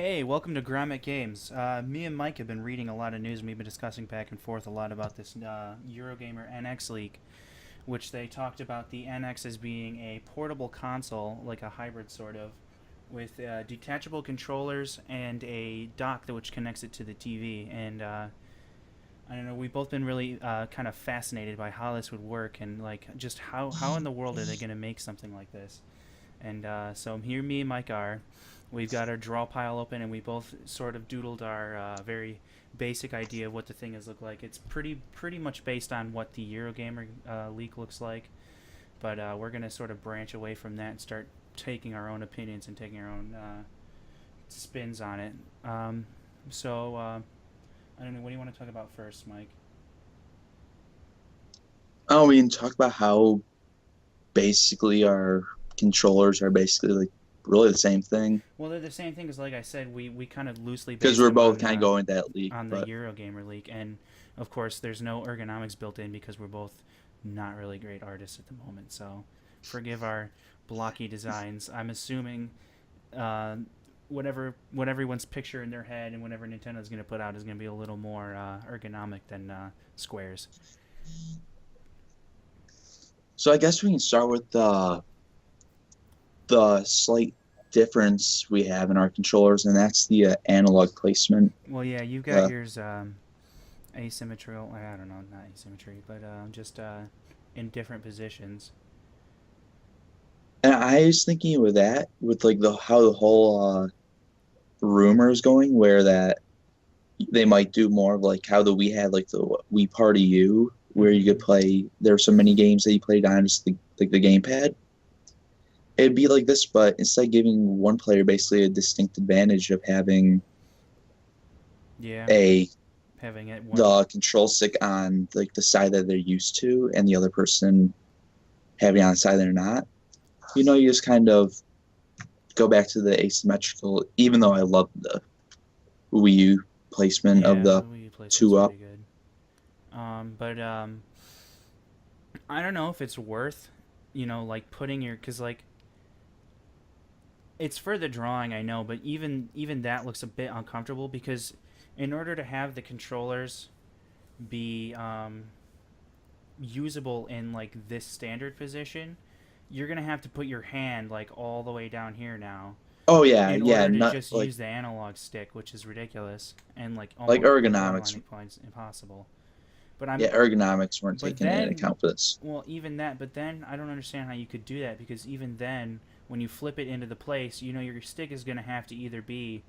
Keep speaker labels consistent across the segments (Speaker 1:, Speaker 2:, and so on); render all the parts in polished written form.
Speaker 1: Hey, welcome to Grommet Games. Me and Mike have been reading a lot of news and we've been discussing back and forth a lot about this Eurogamer NX leak, which they talked about the NX as being a portable console, like a hybrid sort of, with detachable controllers and a dock which connects it to the TV. And I don't know, we've both been really kind of fascinated by how this would work and like just how in the world are they going to make something like this? And so here me and Mike are. We've got our Drawpile open, and we both sort of doodled our very basic idea of what the thing is look like. It's pretty much based on what the Eurogamer leak looks like, but we're gonna sort of branch away from that and start taking our own opinions and taking our own spins on it. I don't know. What do you want to talk about first, Mike?
Speaker 2: Oh, we can talk about how basically our controllers are basically like really the same thing
Speaker 1: Well, they're the same thing as like I said. We kind of loosely
Speaker 2: because
Speaker 1: based
Speaker 2: we're
Speaker 1: them
Speaker 2: both kind of going that league.
Speaker 1: on the
Speaker 2: But
Speaker 1: Eurogamer leak, and of course, there's no ergonomics built in because we're both not really great artists at the moment. So, forgive our blocky designs. I'm assuming uh, what everyone's picture in their head and whatever Nintendo's going to put out is going to be a little more ergonomic than Square's.
Speaker 2: so I guess we can start with the slight difference we have in our controllers, and that's the analog placement.
Speaker 1: Well, yeah, you've got
Speaker 2: Uh,
Speaker 1: yours asymmetrical. I don't know, not asymmetry, but just in different positions.
Speaker 2: and I was thinking with that, with like the how the whole rumor is going, where that they might do more of like how the we had like the Wii Party U, where you
Speaker 1: Mm-hmm.
Speaker 2: could play. There were so many games that you played on just like the gamepad. It'd be like this, but instead of giving one player basically a distinct advantage of having
Speaker 1: Yeah,
Speaker 2: a
Speaker 1: having it one.
Speaker 2: the control stick on like the side that they're used to, and the other person having on the side they're not. You just kind of go back to the asymmetrical. Even though I love the Wii U placement of
Speaker 1: Yeah, the
Speaker 2: the
Speaker 1: Wii placement's
Speaker 2: two up.
Speaker 1: pretty good. But I don't know if it's worth, like putting your, cause like it's for the drawing, I know, but even that looks a bit uncomfortable because in order to have the controllers be usable in like this standard position, you're gonna have to put your hand like all the way down here now
Speaker 2: Oh yeah,
Speaker 1: in
Speaker 2: yeah,
Speaker 1: order to
Speaker 2: not
Speaker 1: just
Speaker 2: like
Speaker 1: use the analog stick, which is ridiculous and like
Speaker 2: like
Speaker 1: almost
Speaker 2: ergonomics.
Speaker 1: borderline points impossible. But I'm
Speaker 2: Yeah, ergonomics weren't
Speaker 1: but
Speaker 2: taken into
Speaker 1: then
Speaker 2: account for this.
Speaker 1: well, even that, but then I don't understand how you could do that because even then, when you flip it into the place, your stick is going to have to either be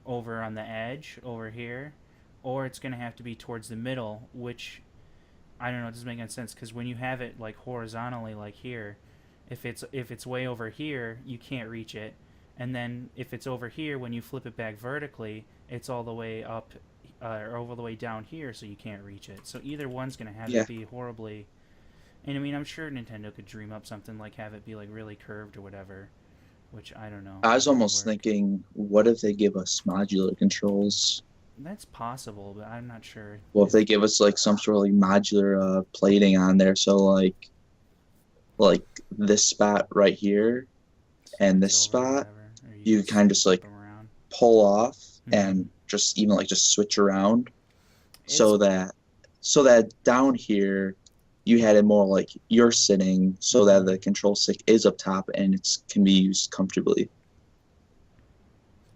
Speaker 1: over on the edge over here, or it's going to have to be towards the middle, which I don't know, it doesn't make any sense because when you have it like horizontally, like here, if it's way over here, you can't reach it, and then if it's over here, when you flip it back vertically, it's all the way up or all the way down here, so you can't reach it. So either one's going to have
Speaker 2: Yeah,
Speaker 1: it be horribly, and I mean, I'm sure Nintendo could dream up something like have it be like really curved or whatever, which I don't know
Speaker 2: I
Speaker 1: how
Speaker 2: was
Speaker 1: that would
Speaker 2: almost
Speaker 1: work.
Speaker 2: thinking, what if they give us modular controls?
Speaker 1: That's possible, but I'm not sure
Speaker 2: Well, if
Speaker 1: if
Speaker 2: they give us like some sort of like modular plating on there, so like this spot right here and
Speaker 1: switch
Speaker 2: this
Speaker 1: over or
Speaker 2: spot,
Speaker 1: whatever, or you
Speaker 2: you
Speaker 1: could
Speaker 2: kind of just
Speaker 1: flip
Speaker 2: like
Speaker 1: them around.
Speaker 2: pull off
Speaker 1: Mm-hmm.
Speaker 2: and just even like just switch around
Speaker 1: It's
Speaker 2: so that down here you had it more like you're sitting so that
Speaker 1: mm-hmm.
Speaker 2: the control stick is up top and it's can be used comfortably.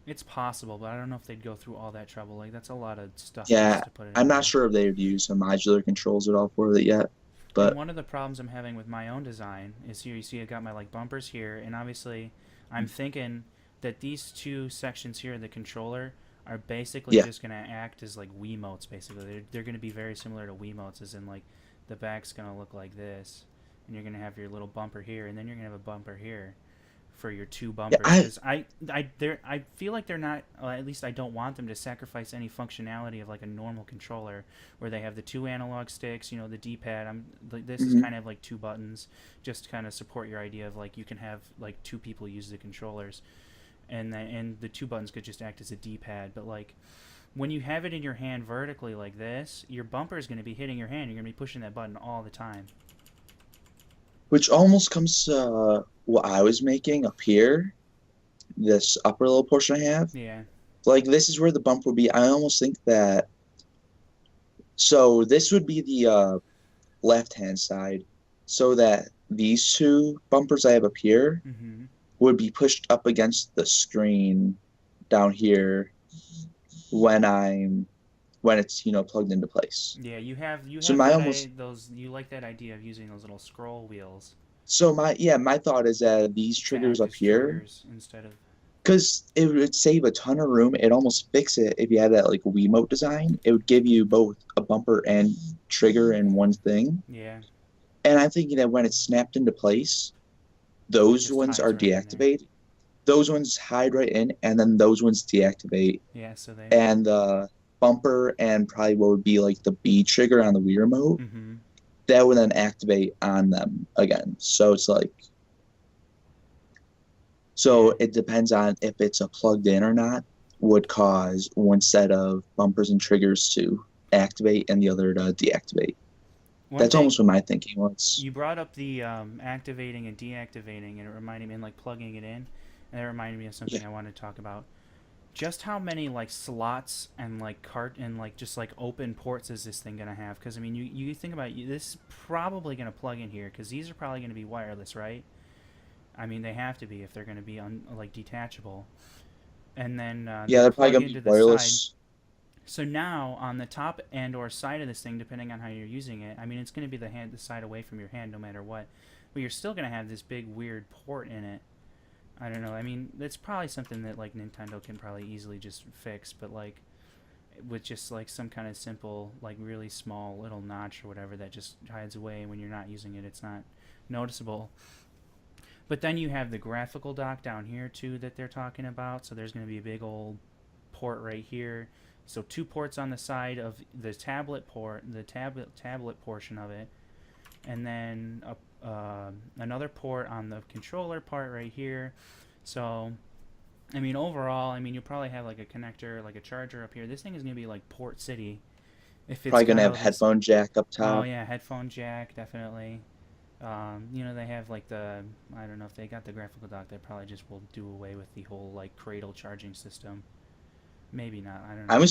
Speaker 1: It's possible, but I don't know if they'd go through all that trouble. Like that's a lot of stuff just
Speaker 2: Yeah,
Speaker 1: to put it
Speaker 2: I'm
Speaker 1: in
Speaker 2: not
Speaker 1: there.
Speaker 2: sure if they would use a modular controls at all for it yet,
Speaker 1: And
Speaker 2: but
Speaker 1: one of the problems I'm having with my own design is here. You see, I got my like bumpers here, and obviously, I'm thinking that these two sections here, the controller, are basically
Speaker 2: yeah,
Speaker 1: just gonna act as like Wiimotes. Basically, they're gonna be very similar to Wiimotes, as in like the back's gonna look like this, and you're gonna have your little bumper here, and then you're gonna have a bumper here for your two
Speaker 2: yeah,
Speaker 1: bumpers because I feel like they're not, at least I don't want them to sacrifice any functionality of like a normal controller where they have the two analog sticks, the D-pad. I'm like, this is
Speaker 2: mhm.
Speaker 1: kind of like two buttons just to kind of support your idea of like you can have like two people use the controllers, and the two buttons could just act as a D-pad. But like when you have it in your hand vertically like this, your bumper is going to be hitting your hand. You're going to be pushing that button all the time.
Speaker 2: Which almost comes to what I was making up here, this upper little portion I have.
Speaker 1: Yeah.
Speaker 2: like this is where the bump would be. I almost think that. So this would be the left-hand side, so that these two bumpers I have up here
Speaker 1: Mm-hmm.
Speaker 2: would be pushed up against the screen down here when it's plugged into place.
Speaker 1: Yeah, you
Speaker 2: So
Speaker 1: have
Speaker 2: my
Speaker 1: that
Speaker 2: almost
Speaker 1: those you like that idea of using those little scroll wheels
Speaker 2: so my thought is that these
Speaker 1: to
Speaker 2: triggers
Speaker 1: act
Speaker 2: up
Speaker 1: as
Speaker 2: here,
Speaker 1: triggers instead of.
Speaker 2: because it would save a ton of room. It almost fix it if you had that like Wiimote design. It would give you both a bumper and trigger in one thing.
Speaker 1: Yeah,
Speaker 2: And I'm thinking that when it's snapped into place,
Speaker 1: it
Speaker 2: those
Speaker 1: just
Speaker 2: ones
Speaker 1: hides
Speaker 2: are
Speaker 1: right in there.
Speaker 2: deactivated. Those ones hide right in, and then those ones deactivate.
Speaker 1: Yeah, so they.
Speaker 2: And the bumper and probably what would be like the B trigger on the Wii remote,
Speaker 1: Mm-hmm.
Speaker 2: that would then activate on them again. So it's like, so
Speaker 1: Yeah.
Speaker 2: it depends on if it's a plugged in or not, would cause one set of bumpers and triggers to activate and the other to deactivate.
Speaker 1: One
Speaker 2: That's
Speaker 1: thing
Speaker 2: almost what my thinking was.
Speaker 1: you brought up the activating and deactivating, and it reminded me, and like plugging it in, and it reminded me of
Speaker 2: Yeah.
Speaker 1: something I wanted to talk about. Just how many like slots and like cart and like just like open ports is this thing gonna have? Because I mean, you think about this is probably gonna plug in here because these are probably gonna be wireless, right? I mean, they have to be if they're gonna be like detachable. And then
Speaker 2: Yeah,
Speaker 1: they
Speaker 2: they're probably
Speaker 1: plug
Speaker 2: gonna
Speaker 1: into
Speaker 2: be
Speaker 1: the side.
Speaker 2: wireless.
Speaker 1: So now on the top and or side of this thing, depending on how you're using it, I mean, it's gonna be the side away from your hand no matter what. But you're still gonna have this big weird port in it. I don't know. I mean, that's probably something that like Nintendo can probably easily just fix, but like with just like some kind of simple, like really small little notch or whatever that just hides away when you're not using it, it's not noticeable. But then you have the graphical dock down here too that they're talking about. So there's going to be a big old port right here. So two ports on the side of the tablet port, the tablet portion of it, and then another port on the controller part right here. So, I mean, overall, I mean, you'll probably have like a connector, like a charger up here. This thing is gonna be like Port City, if it's
Speaker 2: Probably gonna
Speaker 1: got
Speaker 2: have
Speaker 1: all these.
Speaker 2: headphone jack up
Speaker 1: Oh
Speaker 2: top.
Speaker 1: yeah, headphone jack definitely. They have like the I don't know if they got the graphical dock. They probably just will do away with the whole like cradle charging system. Maybe not. I don't know.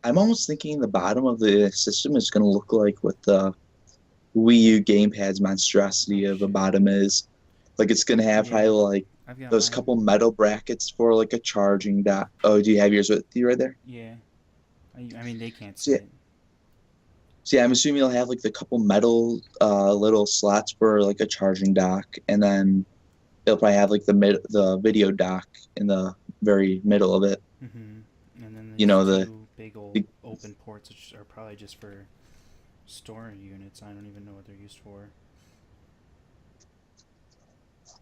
Speaker 2: I'm almost thinking the bottom of the system is gonna look like what the Wii U gamepad's monstrosity
Speaker 1: Oh
Speaker 2: of a
Speaker 1: shit.
Speaker 2: bottom is. Like it's gonna have probably
Speaker 1: Yeah,
Speaker 2: like
Speaker 1: I've got
Speaker 2: those
Speaker 1: mine.
Speaker 2: couple metal brackets for like a charging dock. Oh, do you have yours with you right there?
Speaker 1: Yeah. I mean, they can't
Speaker 2: So
Speaker 1: see
Speaker 2: yeah,
Speaker 1: it.
Speaker 2: so yeah, I'm assuming you'll have like the couple metal little slots for like a charging dock, and then it'll probably have like the video dock in the very middle of it.
Speaker 1: And then
Speaker 2: You
Speaker 1: these
Speaker 2: know the
Speaker 1: two big old open ports, which are probably just for storage units. I don't even know what they're used for.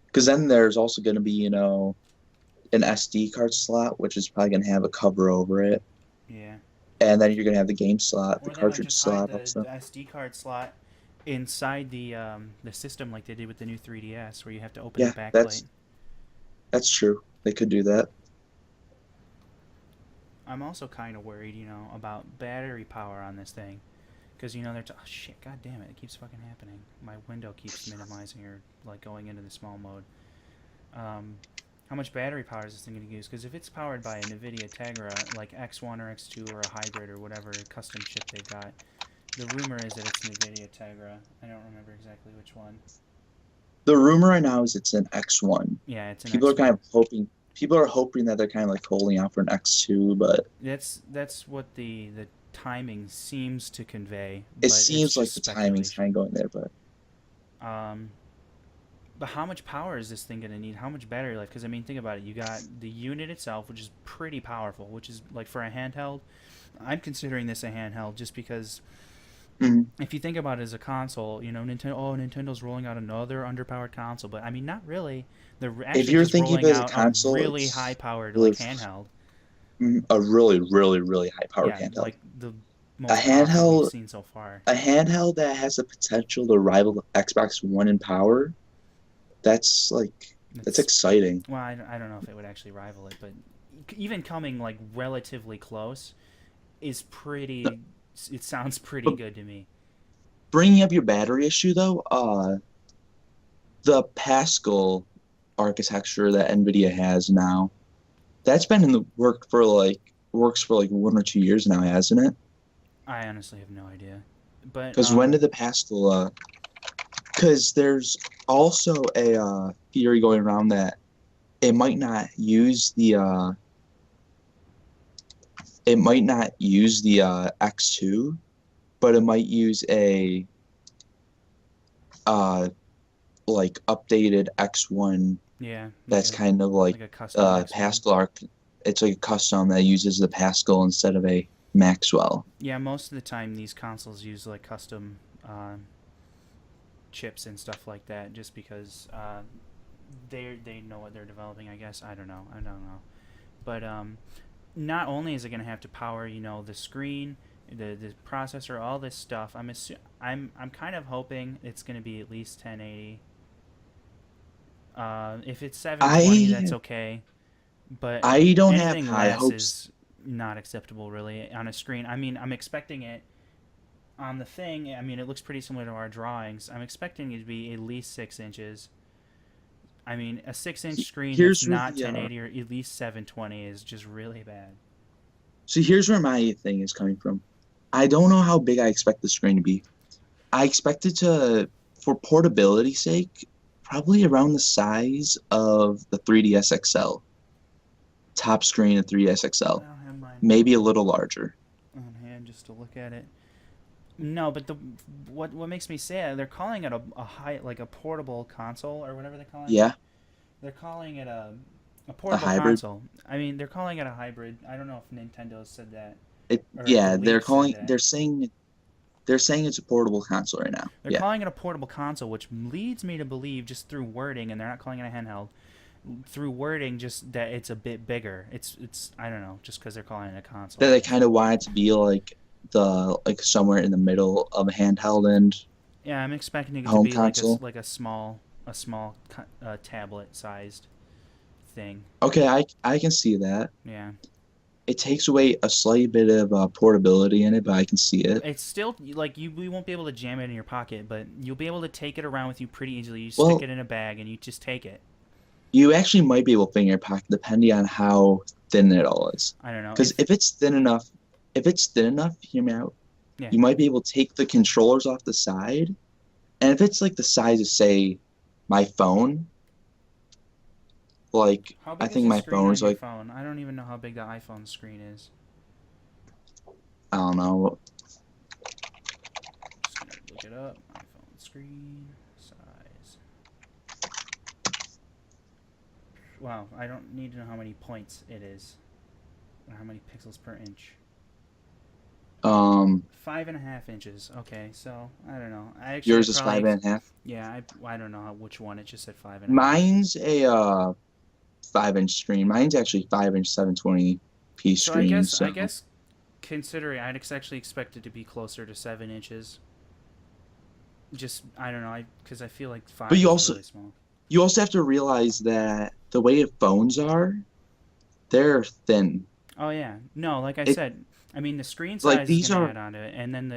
Speaker 2: because then there's also going to be an SD card slot, which is probably going to have a cover over it,
Speaker 1: Yeah.
Speaker 2: and then you're going to have the game slot, the
Speaker 1: Or they might
Speaker 2: cartridge
Speaker 1: just hide
Speaker 2: slot
Speaker 1: the
Speaker 2: also.
Speaker 1: SD card slot inside the system like they did with the new 3DS, where you have to open the
Speaker 2: Yeah,
Speaker 1: backplate.
Speaker 2: that's true. They could do that.
Speaker 1: I'm also kind of worried, about battery power on this thing. Because, oh shit, god damn it, it keeps fucking happening. My window keeps minimizing or, like, going into the small mode. How much battery power is this thing going to use? Because if it's powered by a NVIDIA Tegra, like X1 or X2 or a hybrid or whatever custom chip they've got, the rumor is that it's NVIDIA Tegra. I don't remember exactly which one.
Speaker 2: The rumor right now is it's an X1.
Speaker 1: Yeah, it's an
Speaker 2: People are kind
Speaker 1: X1.
Speaker 2: of hoping. People are hoping that they're kind of like holding out for an X2, but
Speaker 1: That's what the timing seems to convey.
Speaker 2: it
Speaker 1: But it's
Speaker 2: seems like
Speaker 1: just
Speaker 2: the timing's
Speaker 1: speculation.
Speaker 2: kind of going there. But
Speaker 1: Um, but how much power is this thing going to need? How much battery life? Because, I mean, think about it. You got the unit itself, which is pretty powerful, which is, like, for a handheld. I'm considering this a handheld just because
Speaker 2: mhm.
Speaker 1: if you think about it as a console, Nintendo's rolling out another underpowered console. But, I mean, not really. They're
Speaker 2: If
Speaker 1: actually
Speaker 2: you're
Speaker 1: just
Speaker 2: thinking of
Speaker 1: rolling
Speaker 2: it as a
Speaker 1: out a
Speaker 2: console,
Speaker 1: really
Speaker 2: it's
Speaker 1: high-powered,
Speaker 2: really
Speaker 1: like, handheld.
Speaker 2: a really, really, really high-powered
Speaker 1: Yeah,
Speaker 2: handheld.
Speaker 1: like the
Speaker 2: A
Speaker 1: most powerful we've
Speaker 2: handheld,
Speaker 1: seen so far.
Speaker 2: a handheld that has the potential to rival Xbox One in power. That's that's
Speaker 1: It's
Speaker 2: exciting.
Speaker 1: Well, I don't know if it would actually rival it, but even coming like relatively close is pretty. It sounds pretty
Speaker 2: But
Speaker 1: good to me.
Speaker 2: bringing up your battery issue though, the Pascal architecture that NVIDIA has now, that's been in the work for like works for like 1 or 2 years now, hasn't it?
Speaker 1: I honestly have no idea. But
Speaker 2: Because when did the Pascal? Because there's also a theory going around that it might not use the X2, but it might use a uh like updated X1
Speaker 1: yeah,
Speaker 2: that's kind of like
Speaker 1: like a custom X1.
Speaker 2: Pascal arc. It's like a custom that uses the Pascal instead of a Maxwell.
Speaker 1: Yeah, most of the time these consoles use like custom chips and stuff like that, just because they know what they're developing. I guess I don't know. But not only is it going to have to power, the screen, the processor, all this stuff. I'm kind of hoping it's going to be at least 1080. If it's 720, that's
Speaker 2: I
Speaker 1: okay. But
Speaker 2: I don't have
Speaker 1: anything
Speaker 2: high
Speaker 1: less
Speaker 2: hopes.
Speaker 1: is not acceptable, really, on a screen. I mean, I'm expecting it on the thing. I mean, it looks pretty similar to our drawings. I'm expecting it to be at least 6 inches. I mean, a 6-inch screen that's
Speaker 2: Here's where
Speaker 1: not 1080 or at least 720 is just really bad.
Speaker 2: here's where my thing is coming from. I don't know how big I expect the screen to be. I expect it to, for portability sake, probably around the size of the 3DS XL. Top screen of 3DS
Speaker 1: I
Speaker 2: XL.
Speaker 1: don't have mine
Speaker 2: Maybe a little larger.
Speaker 1: on hand just to look at it. No, but what makes me say it, they're calling it a high, like a portable console or whatever they're calling it.
Speaker 2: Yeah,
Speaker 1: They're calling it a
Speaker 2: a
Speaker 1: portable
Speaker 2: hybrid.
Speaker 1: console. I mean, they're calling it a hybrid. I don't know if Nintendo said that or if the
Speaker 2: Yeah,
Speaker 1: leak said that.
Speaker 2: they're saying it's a portable console right now.
Speaker 1: They're
Speaker 2: Yeah.
Speaker 1: calling it a portable console, which leads me to believe, just through wording, and they're not calling it a handheld, through wording, just that it's a bit bigger. It's I don't know, just because they're calling it a console.
Speaker 2: That they kind of want it to be like somewhere in the middle of a handheld and
Speaker 1: Yeah, I'm expecting it to
Speaker 2: home
Speaker 1: be
Speaker 2: console.
Speaker 1: like a small tablet sized thing.
Speaker 2: Okay, I can see that.
Speaker 1: Yeah.
Speaker 2: It takes away a slight bit of portability in it, but I can see it.
Speaker 1: It's still like we won't be able to jam it in your pocket, but you'll be able to take it around with you pretty easily. You stick
Speaker 2: Well,
Speaker 1: it in a bag and you just take it.
Speaker 2: you actually might be able to fit in your pocket depending on how thin it all is.
Speaker 1: I don't know.
Speaker 2: Because if it's thin enough, hear me out.
Speaker 1: Yeah.
Speaker 2: You might be able to take the controllers off the side, and if it's like the size of, say, my phone, like
Speaker 1: How
Speaker 2: I
Speaker 1: big is
Speaker 2: think
Speaker 1: the
Speaker 2: my
Speaker 1: screen
Speaker 2: phone
Speaker 1: on
Speaker 2: is
Speaker 1: your
Speaker 2: like,
Speaker 1: phone? I don't even know how big the iPhone screen is.
Speaker 2: I don't know.
Speaker 1: Just gonna look it up. iPhone screen size. Wow, I don't need to know how many points it is, or how many pixels per inch.
Speaker 2: Um,
Speaker 1: 5.5 inches. Okay, so I don't know. I
Speaker 2: yours is
Speaker 1: probably
Speaker 2: 5.5.
Speaker 1: yeah. I don't know which one. It just said 5.5.
Speaker 2: Mine's a 5-inch screen. Mine's actually 5-inch 720p
Speaker 1: So
Speaker 2: screen.
Speaker 1: I
Speaker 2: So
Speaker 1: guess considering actually expect it to be closer to 7 inches. Just I don't know. Because I feel like
Speaker 2: but
Speaker 1: 5 is really small.
Speaker 2: you also have to realize that the way phones are, they're thin.
Speaker 1: Oh yeah, no. Like I
Speaker 2: It
Speaker 1: said, I mean the screen
Speaker 2: like
Speaker 1: size is
Speaker 2: these
Speaker 1: gonna
Speaker 2: are
Speaker 1: add onto it, and then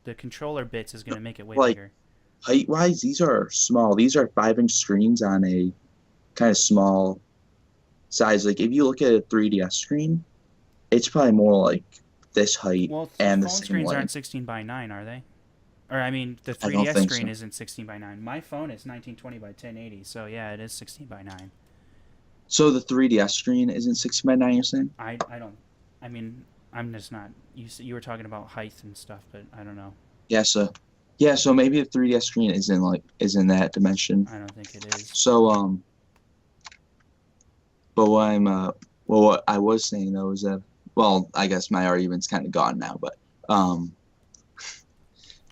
Speaker 1: the controller bits is gonna make it way
Speaker 2: like
Speaker 1: bigger.
Speaker 2: height wise, these are small. These are 5-inch screens on a kind of small size. Like if you look at a 3DS screen, it's probably more like this height
Speaker 1: Well,
Speaker 2: and the
Speaker 1: phone
Speaker 2: same
Speaker 1: screens aren't
Speaker 2: length.
Speaker 1: 16:9, are they? Or I mean, the
Speaker 2: I don't
Speaker 1: 3DS
Speaker 2: think
Speaker 1: screen
Speaker 2: so.
Speaker 1: isn't 16:9. My phone is 1920 by 1080, so yeah, it is 16:9.
Speaker 2: So the 3DS screen isn't 60 by 9, you're saying?
Speaker 1: I don't. I mean, I'm just not. You were talking about height and stuff, but I don't know.
Speaker 2: Yeah, so maybe the 3DS screen isn't that dimension.
Speaker 1: I don't think it is.
Speaker 2: So but what I was saying though is that, well, I guess my argument's kind of gone now, but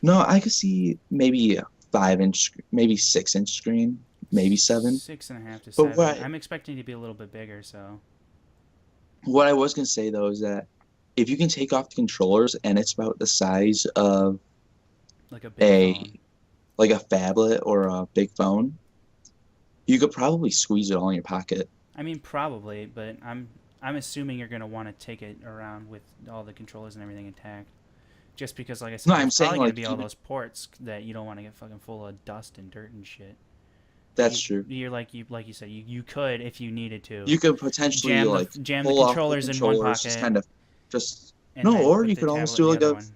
Speaker 2: no, I could see maybe a 5-inch, maybe 6-inch screen, maybe 7.
Speaker 1: 6.5 to
Speaker 2: But
Speaker 1: 7. I'm expecting it to be a little bit bigger, so.
Speaker 2: what I was gonna say though is that if you can take off the controllers and it's about the size of
Speaker 1: Like a big phone.
Speaker 2: like a phablet or a big phone, you could probably squeeze it all in your pocket.
Speaker 1: I mean, probably, but I'm assuming you're gonna want to take it around with all the controllers and everything intact. Just because, like I said,
Speaker 2: No, I'm
Speaker 1: there's
Speaker 2: saying
Speaker 1: probably gonna
Speaker 2: like
Speaker 1: be all
Speaker 2: even
Speaker 1: those ports that you don't want to get fucking full of dust and dirt and shit.
Speaker 2: That's true.
Speaker 1: You're like you said, you could, if you needed to,
Speaker 2: You could potentially like
Speaker 1: jam the
Speaker 2: pull off the
Speaker 1: controllers in one
Speaker 2: controllers, just
Speaker 1: pocket
Speaker 2: kind of just
Speaker 1: and
Speaker 2: no,
Speaker 1: then
Speaker 2: or
Speaker 1: put
Speaker 2: you
Speaker 1: the
Speaker 2: could almost
Speaker 1: tablet in
Speaker 2: do
Speaker 1: the
Speaker 2: like
Speaker 1: other
Speaker 2: a
Speaker 1: one.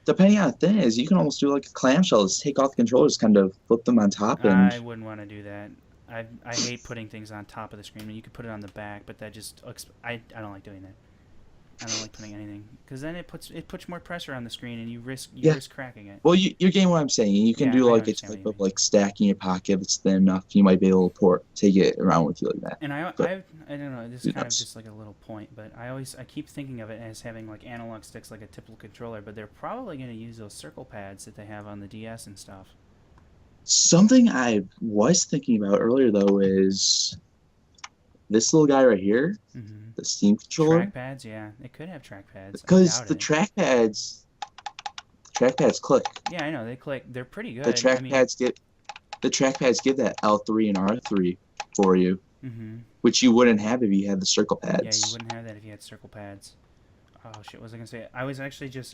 Speaker 2: depending on the thing is you can almost do like a clamshell, just take off the controllers, kind of flip them on top, and
Speaker 1: I wouldn't want to do that. I hate putting things on top of the screen. You could put it on the back, but that just I don't like doing that. I don't like putting anything because then it puts more pressure on the screen and you risk
Speaker 2: yeah.
Speaker 1: cracking it.
Speaker 2: Well, you're getting what I'm saying. You can
Speaker 1: Yeah,
Speaker 2: do
Speaker 1: I
Speaker 2: like a
Speaker 1: understand what
Speaker 2: type
Speaker 1: you
Speaker 2: of
Speaker 1: mean.
Speaker 2: like stack in your pocket if it's thin enough. You might be able to take it around with you like that.
Speaker 1: And
Speaker 2: But
Speaker 1: I don't know. This is kind of just like a little point, but I keep thinking of it as having like analog sticks like a typical controller, but they're probably going to use those circle pads that they have on the DS and stuff.
Speaker 2: something I was thinking about earlier though is this little guy right here,
Speaker 1: Mm-hmm.
Speaker 2: the Steam controller,
Speaker 1: Trackpads, yeah, it could have trackpads. I
Speaker 2: because
Speaker 1: doubt it.
Speaker 2: trackpads click.
Speaker 1: Yeah, I know they click. They're pretty
Speaker 2: The
Speaker 1: good. I mean,
Speaker 2: trackpads give that L3 and R3 for you,
Speaker 1: mm-hmm.
Speaker 2: which you wouldn't have if you had the circle
Speaker 1: Yeah, you
Speaker 2: pads.
Speaker 1: wouldn't have that if you had circle pads. Oh shit, what was I gonna say?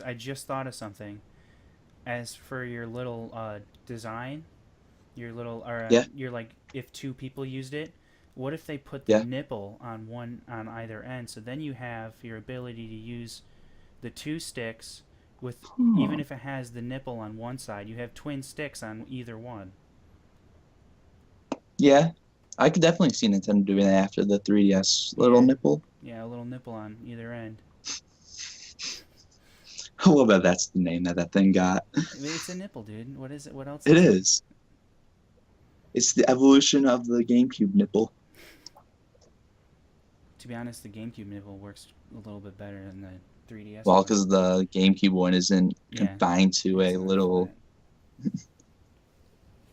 Speaker 1: I just thought of something. As for your little design,
Speaker 2: Yeah,
Speaker 1: your like if two people used it, what if they put the
Speaker 2: yeah.
Speaker 1: nipple on either end? So then you have your ability to use the two sticks with even
Speaker 2: Huh.
Speaker 1: if it has the nipple on one side, you have twin sticks on either one.
Speaker 2: Yeah, I could definitely see Nintendo doing that after the 3DS little
Speaker 1: Yeah,
Speaker 2: nipple.
Speaker 1: yeah, a little nipple on either end.
Speaker 2: I love that that's the name that thing got.
Speaker 1: I mean, it's a nipple, dude. What is it? What else
Speaker 2: It
Speaker 1: is it?
Speaker 2: is. It's the evolution of the GameCube nipple.
Speaker 1: To be honest, the GameCube nipple works a little bit better than the 3DS
Speaker 2: Well,
Speaker 1: one.
Speaker 2: because the GameCube one isn't
Speaker 1: Yeah,
Speaker 2: confined to
Speaker 1: it's
Speaker 2: a
Speaker 1: not
Speaker 2: little.
Speaker 1: flat.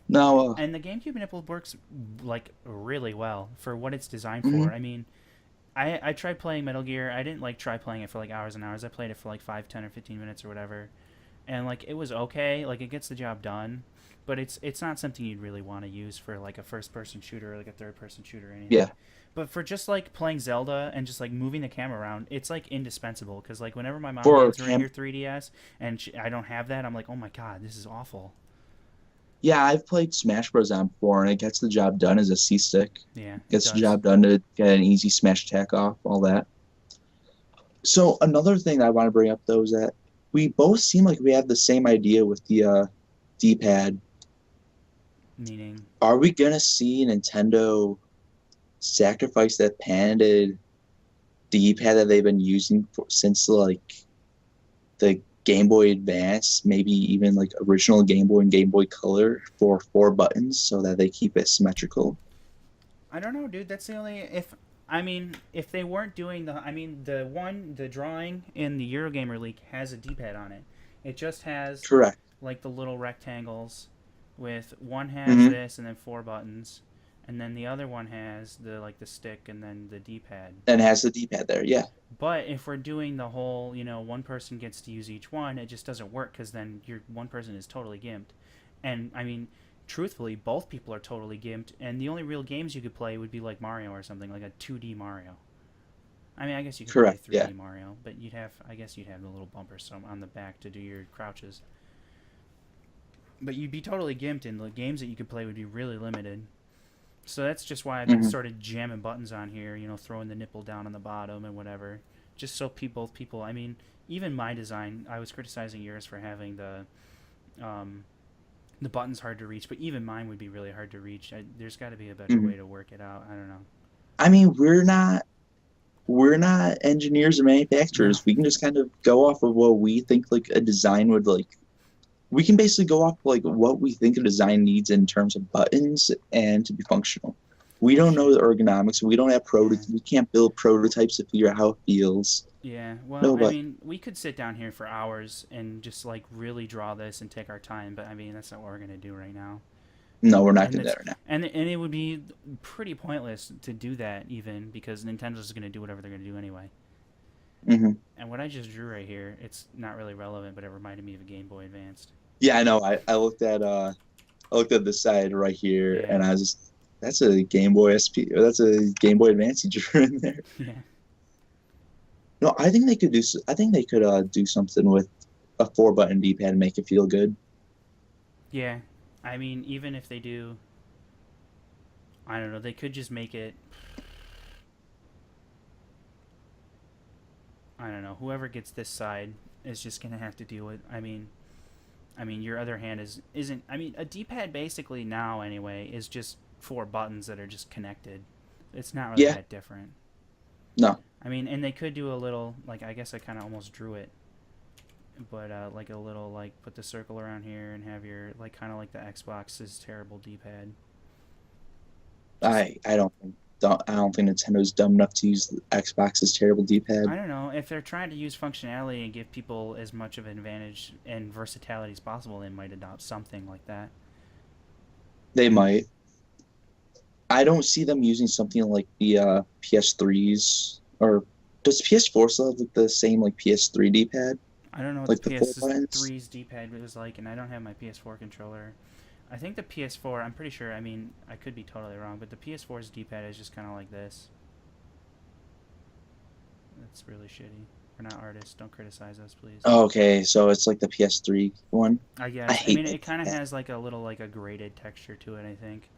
Speaker 2: No,
Speaker 1: And the GameCube nipple works like really well for what it's designed
Speaker 2: mhm.
Speaker 1: for. I mean, I tried playing Metal Gear. I didn't like try playing it for like hours and hours. I played it for like 5, 10, or 15 minutes or whatever, and like it was okay. Like it gets the job done, but it's not something you'd really want to use for like a first person shooter or like a third person shooter or anything.
Speaker 2: Yeah.
Speaker 1: But for just like playing Zelda and just like moving the camera around, it's like indispensable. Because like whenever my mom
Speaker 2: For
Speaker 1: hands me
Speaker 2: cam,
Speaker 1: her 3DS and I don't have that, I'm like, oh my god, this is awful.
Speaker 2: yeah, I've played Smash Bros. On before, and it gets the job done as a C stick.
Speaker 1: Yeah, it
Speaker 2: Gets the
Speaker 1: does.
Speaker 2: job done to get an easy smash attack off, all that. So another thing that I want to bring up though is that we both seem like we have the same idea with the D-pad.
Speaker 1: Meaning,
Speaker 2: Are we gonna see Nintendo sacrifice that patented D-pad that they've been using since like the Game Boy Advance, maybe even like original Game Boy and Game Boy Color for 4 buttons so that they keep it symmetrical?
Speaker 1: I don't know, dude. That's the only if they weren't doing the drawing in the Eurogamer leak has a D-pad on it. It just has
Speaker 2: Correct.
Speaker 1: like the little rectangles with one has
Speaker 2: Hmm.
Speaker 1: this and then 4 buttons, and then the other one has the stick and then the D-pad.
Speaker 2: And it has the D-pad there, yeah.
Speaker 1: But if we're doing the whole, one person gets to use each one, it just doesn't work because then your one person is totally gimped. And I mean, truthfully, both people are totally gimped, and the only real games you could play would be like Mario or something, like a 2D Mario. I mean, I guess you could play
Speaker 2: Correct,
Speaker 1: 3D
Speaker 2: yeah.
Speaker 1: Mario, but I guess you'd have the little bumpers on the back to do your crouches. But you'd be totally gimped, and the games that you could play would be really limited. So that's just why I've been
Speaker 2: Hmm.
Speaker 1: sort of jamming buttons on here, throwing the nipple down on the bottom and whatever. Just so both people, I mean, even my design, I was criticizing yours for having the buttons hard to reach, but even mine would be really hard to reach. There's got to be a better
Speaker 2: Hmm.
Speaker 1: way to work it out. I don't know.
Speaker 2: I mean, we're not engineers or
Speaker 1: No.
Speaker 2: manufacturers. We can just kind of go off of what we think like a design would like. We can basically go off like what we think a design needs in terms of buttons and to be functional. We
Speaker 1: Well,
Speaker 2: don't know
Speaker 1: shit.
Speaker 2: the ergonomics. We don't have
Speaker 1: Yeah.
Speaker 2: we can't build prototypes to figure out how it feels.
Speaker 1: Yeah. Well,
Speaker 2: No,
Speaker 1: I
Speaker 2: but
Speaker 1: mean, we could sit down here for hours and just like really draw this and take our time, but I mean, that's not what we're gonna do right now.
Speaker 2: no, we're not
Speaker 1: And
Speaker 2: gonna do
Speaker 1: it's
Speaker 2: that right now.
Speaker 1: and it would be pretty pointless to do that even because Nintendo's going to do whatever they're going to do anyway.
Speaker 2: Hmm.
Speaker 1: And what I just drew right here, it's not really relevant, but it reminded me of a Game Boy Advanced.
Speaker 2: Yeah, I know. I looked at the side right here,
Speaker 1: Yeah,
Speaker 2: and I was just that's a Game Boy SP or that's a Game Boy Advance you drew in there.
Speaker 1: yeah,
Speaker 2: No, I think they could I think they could do something with a 4 button D-pad and make it feel good.
Speaker 1: yeah. I mean, even if they do, I don't know. They could just make it. I don't know. Whoever gets this side is just gonna have to deal with. I mean, your other hand isn't. I mean, a D-pad basically now anyway is just 4 buttons that are just connected. It's not really
Speaker 2: Yeah.
Speaker 1: that different.
Speaker 2: No.
Speaker 1: I mean, and they could do a little like I guess I kind of almost drew it, but like a little like put the circle around here and have your like kind of like the Xbox's terrible D-pad. Just
Speaker 2: I don't think Nintendo's dumb enough to use the Xbox's terrible
Speaker 1: I
Speaker 2: D-pad.
Speaker 1: don't know if they're trying to use functionality and give people as much of an advantage and versatility as possible. They might adopt something like that.
Speaker 2: They might. I don't see them using something like the PS3s, or does PS4 still have like, the same like PS3 D-pad,
Speaker 1: I don't know what
Speaker 2: like
Speaker 1: the
Speaker 2: the 4 buttons?
Speaker 1: PS3's D-pad was like, and I don't have my PS4 controller. I think the PS4, I'm pretty sure, I mean, I could be totally wrong, but the PS4's D-pad is just kind of like this. That's really shitty. We're not artists. Don't criticize us, please.
Speaker 2: Oh, okay, so it's like the PS3 one.
Speaker 1: I
Speaker 2: I
Speaker 1: guess. I
Speaker 2: hate
Speaker 1: mean,
Speaker 2: that
Speaker 1: it kind of
Speaker 2: D-pad.
Speaker 1: has like a little, like a graded texture to it, I think.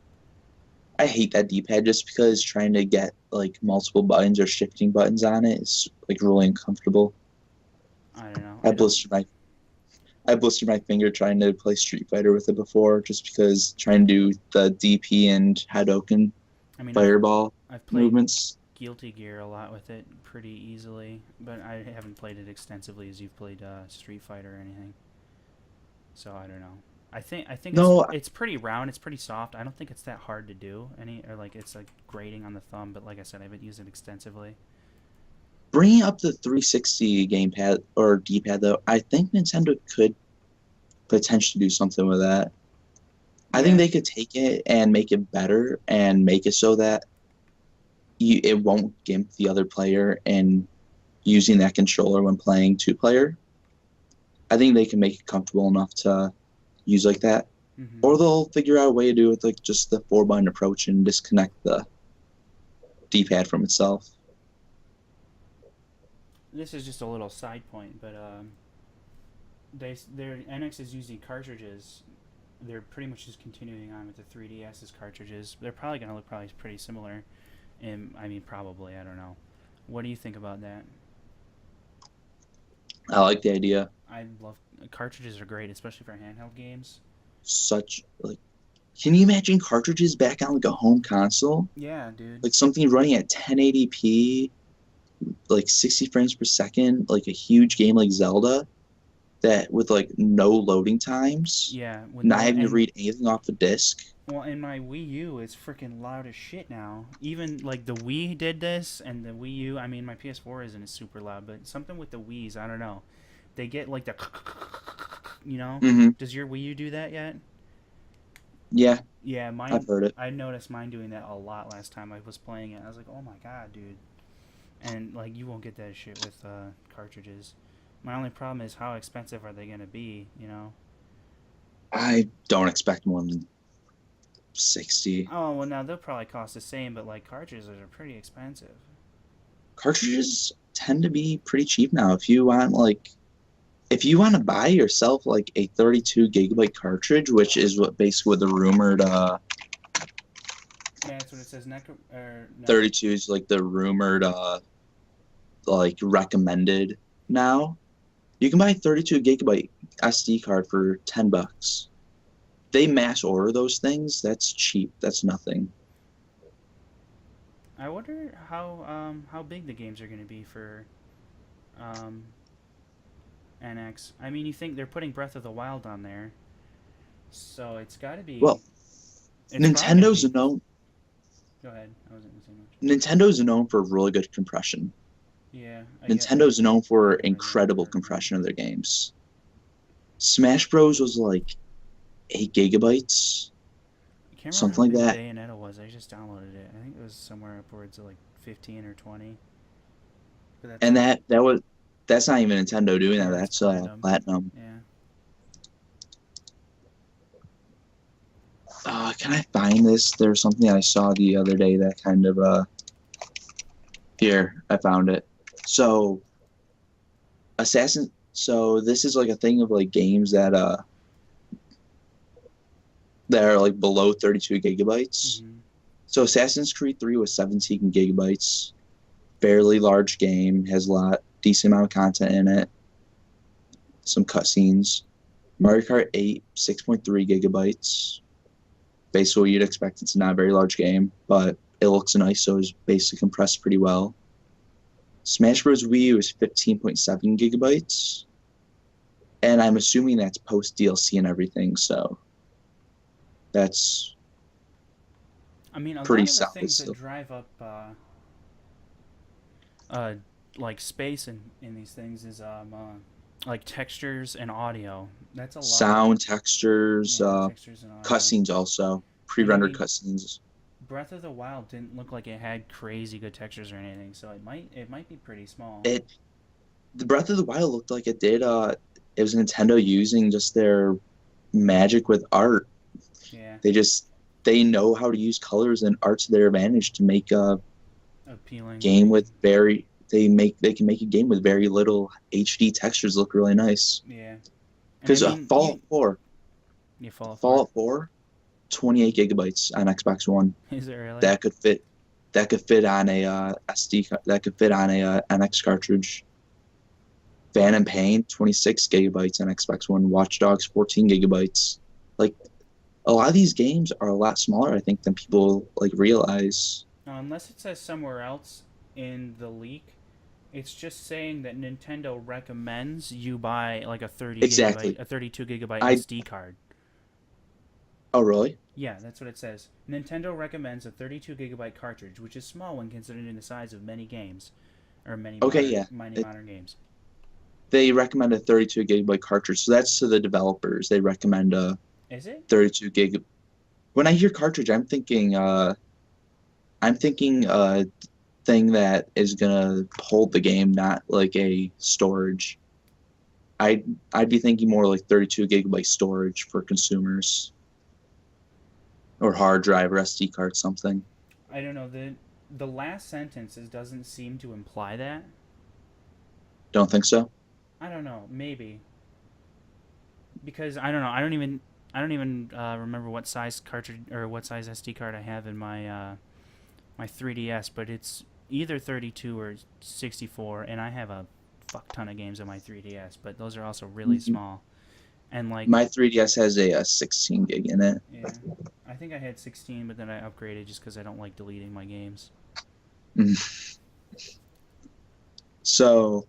Speaker 2: I hate that D-pad just because trying to get like multiple buttons or shifting buttons on it is like really uncomfortable.
Speaker 1: I don't know.
Speaker 2: I
Speaker 1: I don't.
Speaker 2: blistered my I blistered my finger trying to play Street Fighter with it before, just because trying to do the DP and Hadouken
Speaker 1: I mean,
Speaker 2: fireball
Speaker 1: I've played
Speaker 2: movements.
Speaker 1: Guilty Gear a lot with it pretty easily, but I haven't played it extensively as you've played Street Fighter or anything. So I don't know. I think
Speaker 2: No,
Speaker 1: it's pretty round. It's pretty soft. I don't think it's that hard to do. Or like it's like grating on the thumb. But like I said, I haven't used it extensively.
Speaker 2: bringing up the 360 gamepad or D-pad though, I think Nintendo could potentially do something with that. I think
Speaker 1: Yeah,
Speaker 2: they could take it and make it better and make it so that it won't gimp the other player and using that controller when playing two-player. I think they can make it comfortable enough to use like that.
Speaker 1: hmm
Speaker 2: Or they'll figure out a way to do it with like just the 4 button approach and disconnect the D-pad from itself.
Speaker 1: this is just a little side point, but their NX is using cartridges. They're pretty much just continuing on with the 3DS's cartridges. They're probably gonna look probably pretty similar. And I mean, probably I don't know. What do you think about that?
Speaker 2: I like the idea.
Speaker 1: I love cartridges are great, especially for handheld games.
Speaker 2: Such like, can you imagine cartridges back on like a home console?
Speaker 1: Yeah, dude.
Speaker 2: Like something running at 1080p, like 60 frames per second, like a huge game like Zelda, that with like no loading times,
Speaker 1: Yeah, with
Speaker 2: not
Speaker 1: no
Speaker 2: having to
Speaker 1: and
Speaker 2: read anything off the disc.
Speaker 1: well, and my Wii U is freaking loud as shit now. Even like the Wii did this, and the Wii U. I mean, my PS4 isn't super loud, but something with the Wii's, I don't know. They get like the, you know.
Speaker 2: Mm-hmm.
Speaker 1: Does your Wii U do that yet?
Speaker 2: Yeah,
Speaker 1: Yeah, mine.
Speaker 2: I've heard it.
Speaker 1: I noticed mine doing that a lot last time I was playing it. I was like, oh my god, dude. And like, you won't get that shit with cartridges. My only problem is how expensive are they gonna be? You know.
Speaker 2: I don't expect more than 60.
Speaker 1: Oh well, now they'll probably cost the same, but like cartridges are pretty expensive.
Speaker 2: Cartridges tend to be pretty cheap now. If you want to buy yourself like a 32 gigabyte cartridge, which is what basically what the rumored
Speaker 1: Yeah, that's what it says. Or no.
Speaker 2: 32 is like the rumored like recommended now. You can buy a 32 gigabyte SD card for $10. They mass order those things. That's cheap. That's nothing.
Speaker 1: I wonder how big the games are going to be for um, NX. I mean, you think they're putting Breath of the Wild on there, so it's got to be.
Speaker 2: Well,
Speaker 1: It's probably going to
Speaker 2: Nintendo's
Speaker 1: be.
Speaker 2: known
Speaker 1: Go ahead. I wasn't going to say much.
Speaker 2: Nintendo's known for really good compression.
Speaker 1: Yeah,
Speaker 2: Nintendo's known for
Speaker 1: I get where
Speaker 2: incredible
Speaker 1: they're going.
Speaker 2: compression of their games. Smash Bros was like 8 gigabytes,
Speaker 1: I can't remember
Speaker 2: something
Speaker 1: how
Speaker 2: like
Speaker 1: big
Speaker 2: that.
Speaker 1: Bayonetta was. I just downloaded it. I think it was somewhere upwards of like 15 or 20. But that's
Speaker 2: And
Speaker 1: all.
Speaker 2: that's not even Nintendo doing that.
Speaker 1: No, that's
Speaker 2: That's
Speaker 1: Platinum.
Speaker 2: Platinum.
Speaker 1: Yeah.
Speaker 2: Can I find this? There was something I saw the other day that kind of here, I found it. So so this is like a thing of like games that are like below 32 gigabytes.
Speaker 1: hmm
Speaker 2: So Assassin's Creed 3 was 17 gigabytes, fairly large game, has a lot, decent amount of content in it, some cutscenes. Mario Kart 8, 6.3 gigabytes. Basically, what you'd expect. It's not a very large game, but it looks nice, so it's basically compressed pretty well. Smash Bros. Wii U is 15.7 gigabytes, and I'm assuming that's post DLC and everything, so that's
Speaker 1: I mean, a
Speaker 2: pretty
Speaker 1: lot of the
Speaker 2: solid
Speaker 1: things that
Speaker 2: still.
Speaker 1: drive up uh, like space in these things is like textures and audio. That's a lot of
Speaker 2: Sound, textures,
Speaker 1: textures and audio.
Speaker 2: cutscenes also,
Speaker 1: And I
Speaker 2: pre-rendered
Speaker 1: mean,
Speaker 2: cutscenes.
Speaker 1: Breath of the Wild didn't look like it had crazy good textures or anything, so it might be pretty small.
Speaker 2: It the Breath of the Wild looked like it did. It was Nintendo using just their magic with art.
Speaker 1: Yeah,
Speaker 2: They just they know how to use colors and art to their advantage to make a
Speaker 1: appealing
Speaker 2: game
Speaker 1: looking.
Speaker 2: with they can make a game with very little HD textures look really nice.
Speaker 1: Yeah, and I
Speaker 2: Because
Speaker 1: mean, you fall for
Speaker 2: Fallout 4, 28 gigabytes on Xbox One.
Speaker 1: it. Is it really?
Speaker 2: That could fit. That could fit on a that could fit on a NX cartridge. Phantom Pain, 26 gigabytes on Xbox One. Watch Dogs, 14 gigabytes. Like a lot of these games are a lot smaller, I think, than people like realize.
Speaker 1: Unless it says somewhere else in the leak, it's just saying that Nintendo recommends you buy like a 30
Speaker 2: Exactly.
Speaker 1: gigabyte, a 32 gigabyte
Speaker 2: I
Speaker 1: SD card.
Speaker 2: Oh really?
Speaker 1: Yeah, that's what it says. Nintendo recommends a 32 gigabyte cartridge, which is small when considering the size of many games, or
Speaker 2: Okay, yeah.
Speaker 1: many
Speaker 2: It,
Speaker 1: modern games.
Speaker 2: they recommend a 32 gigabyte cartridge, so that's to the developers. They recommend a
Speaker 1: Is it?
Speaker 2: 32 gig. When I hear cartridge, I'm thinking a thing that is gonna hold the game, not like a storage. I'd be thinking more like 32 gigabyte storage for consumers or hard drive or SD card something.
Speaker 1: I don't know. The last sentence doesn't seem to imply that.
Speaker 2: Don't think so.
Speaker 1: I don't know. Maybe because I don't know. I don't even remember what size cartridge or what size SD card I have in my 3DS, but it's either 32 or 64, and I have a fuck ton of games on my 3DS, but those are also really small. And like,
Speaker 2: My 3DS has a 16 gig in it.
Speaker 1: yeah, I think I had 16, but then I upgraded just because I don't like deleting my games.
Speaker 2: So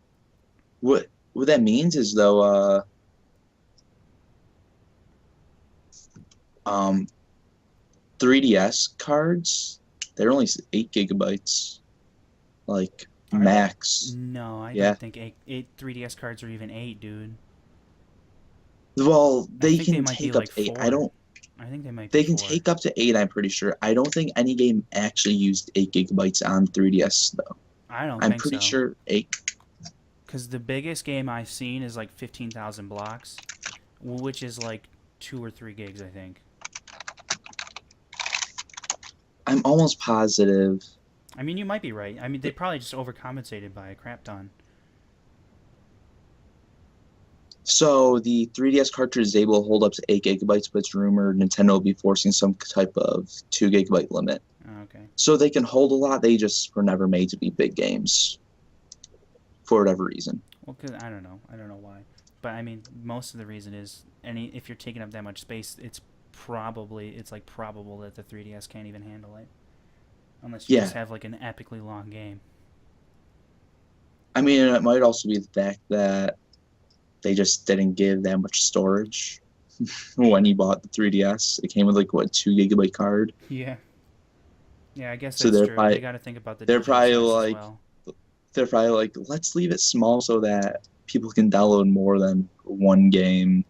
Speaker 2: what that means is though um 3DS cards, they're only 8 gigabytes, like
Speaker 1: Are they?
Speaker 2: max.
Speaker 1: No, I
Speaker 2: Yeah.
Speaker 1: don't think eight 3DS cards are even 8, dude.
Speaker 2: Well,
Speaker 1: I
Speaker 2: they
Speaker 1: think they
Speaker 2: can
Speaker 1: might be
Speaker 2: take up
Speaker 1: like
Speaker 2: to 8.
Speaker 1: 4. I think they might be
Speaker 2: They can
Speaker 1: 4.
Speaker 2: take up to 8, I'm pretty sure. I don't think any game actually used 8 gigabytes on 3DS though.
Speaker 1: I don't
Speaker 2: I'm
Speaker 1: think
Speaker 2: pretty
Speaker 1: so.
Speaker 2: sure 8.
Speaker 1: Because the biggest game I've seen is like 15,000 blocks, which is like 2 or 3 gigs, I think.
Speaker 2: I'm almost positive.
Speaker 1: I mean, you might be right. I mean, they probably just overcompensated by a crap ton.
Speaker 2: So the 3DS cartridge is able to hold up to 8 gigabytes, but it's rumored Nintendo will be forcing some type of 2 gigabyte limit.
Speaker 1: Oh, okay.
Speaker 2: So they can hold a lot. They just were never made to be big games for whatever reason.
Speaker 1: Well, cause I don't know. I don't know why. But I mean, most of the reason is if you're taking up that much space, it's like probable that the 3DS can't even handle it, unless you
Speaker 2: Yeah.
Speaker 1: just have like an epically long game.
Speaker 2: I mean, it might also be the fact that they just didn't give that much storage when you bought the 3DS. It came with like what 2 gigabyte card.
Speaker 1: Yeah. Yeah, I guess
Speaker 2: So
Speaker 1: that's true. They got to think about the
Speaker 2: they're
Speaker 1: digital
Speaker 2: probably
Speaker 1: space as
Speaker 2: like
Speaker 1: well.
Speaker 2: they're probably like, let's leave it small so that people can download more than one game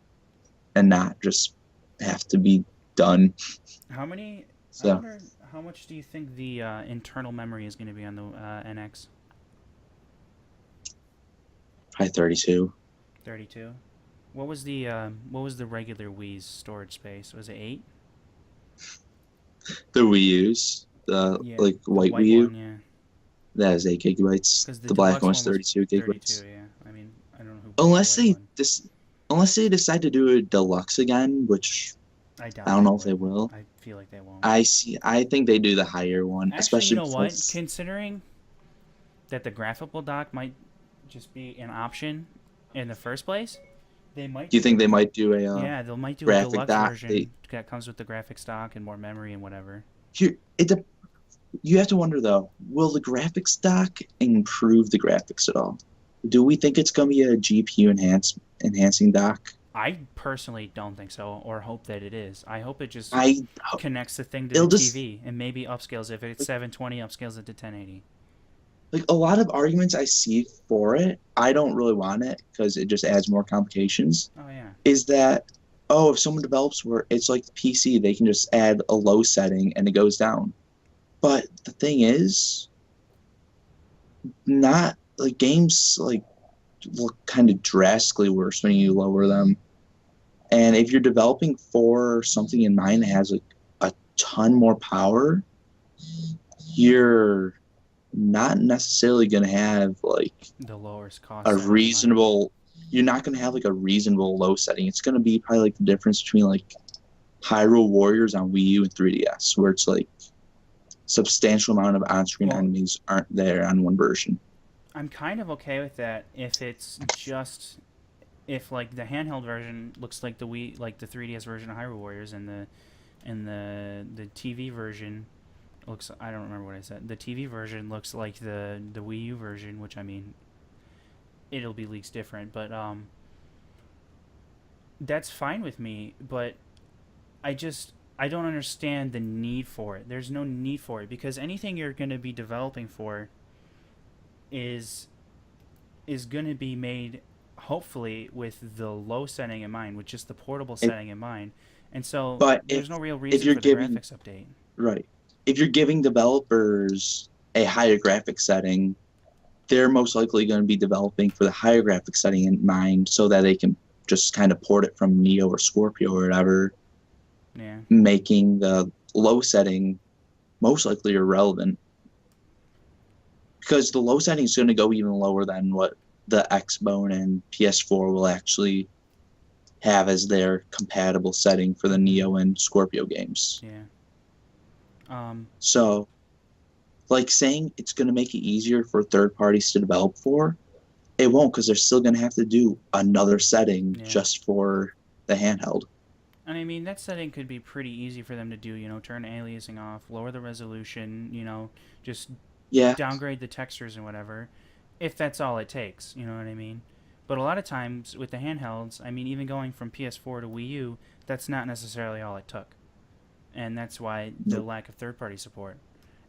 Speaker 2: and not just have to be done.
Speaker 1: How many? I
Speaker 2: So
Speaker 1: wonder how much do you think the internal memory is going to be on the NX?
Speaker 2: probably 32.
Speaker 1: 32. What was the regular Wii's storage space? Was it 8?
Speaker 2: The Wii U's, the
Speaker 1: Yeah,
Speaker 2: like
Speaker 1: the
Speaker 2: white
Speaker 1: white
Speaker 2: Wii U,
Speaker 1: one, yeah.
Speaker 2: that is 8 gigabytes.
Speaker 1: Because
Speaker 2: The black
Speaker 1: deluxe
Speaker 2: one's
Speaker 1: one was
Speaker 2: 32 gigabytes.
Speaker 1: 32. Yeah. I mean, I don't know who bought the white one.
Speaker 2: Unless they decide to do a deluxe again, which
Speaker 1: I
Speaker 2: I
Speaker 1: doubt
Speaker 2: don't
Speaker 1: they
Speaker 2: know if they
Speaker 1: would.
Speaker 2: will.
Speaker 1: I feel like they won't.
Speaker 2: I think they do the higher one,
Speaker 1: Actually, you
Speaker 2: especially
Speaker 1: know what?
Speaker 2: because.
Speaker 1: Considering that the graphical dock might just be an option in the first place, they might
Speaker 2: Do you
Speaker 1: do
Speaker 2: think
Speaker 1: a
Speaker 2: they might do a
Speaker 1: yeah, they might do a
Speaker 2: graphic
Speaker 1: deluxe
Speaker 2: dock?
Speaker 1: version that comes with the graphic stock and more memory and whatever.
Speaker 2: Here, you have to wonder though, will the graphics dock improve the graphics at all? Do we think it's going to be a GPU enhancing dock?
Speaker 1: I personally don't think so, or hope that it is. I hope it just
Speaker 2: I
Speaker 1: connects the thing to the
Speaker 2: it'll just
Speaker 1: TV and maybe upscales if it's 720, upscales it to 1080.
Speaker 2: like a lot of arguments I see for it. I don't really want it because it just adds more complications.
Speaker 1: Oh yeah.
Speaker 2: Is that if someone develops where it's like the PC, they can just add a low setting and it goes down. But the thing is, not like games like look kind of drastically worse when you lower them. And if you're developing for something in mind that has like a ton more power, you're not necessarily going to have like
Speaker 1: The lowest cost
Speaker 2: a
Speaker 1: setting in mind.
Speaker 2: reasonable. You're not going to have like a reasonable low setting. It's going to be probably like the difference between like Hyrule Warriors on Wii U and 3DS, where it's like substantial amount of on-screen
Speaker 1: Well,
Speaker 2: enemies aren't there on one version.
Speaker 1: I'm kind of okay with that if it's just if like the handheld version looks like the Wii, like the 3DS version of Hyrule Warriors, and the TV version looks. I don't remember what I said. The TV version looks like the Wii U version, which I mean, it'll be leaks different, but that's fine with me. But I don't understand the need for it. There's no need for it because anything you're going to be developing for is going to be made hopefully with the low setting in mind, with just the portable
Speaker 2: It,
Speaker 1: setting in mind. And so
Speaker 2: but
Speaker 1: there's no real
Speaker 2: if
Speaker 1: reason
Speaker 2: you're
Speaker 1: for the
Speaker 2: giving
Speaker 1: graphics update.
Speaker 2: right, if you're giving developers a higher graphic setting, they're most likely going to be developing for the higher graphic setting in mind, so that they can just kind of port it from Neo or Scorpio or whatever,
Speaker 1: Yeah.
Speaker 2: making the low setting most likely irrelevant. Because the low setting is going to go even lower than what the Xbone and PS4 will actually have as their compatible setting for the Neo and Scorpio games.
Speaker 1: Yeah.
Speaker 2: So, like saying it's going to make it easier for third parties to develop for, it won't, because they're still going to have to do another setting
Speaker 1: Yeah.
Speaker 2: just for the handheld.
Speaker 1: And I mean, that setting could be pretty easy for them to do, turn aliasing off, lower the resolution, just
Speaker 2: Yeah,
Speaker 1: downgrade the textures and whatever, if that's all it takes, you know what I mean? But a lot of times with the handhelds, I mean, even going from PS4 to Wii U, that's not necessarily all it took. And that's why the lack of third-party support.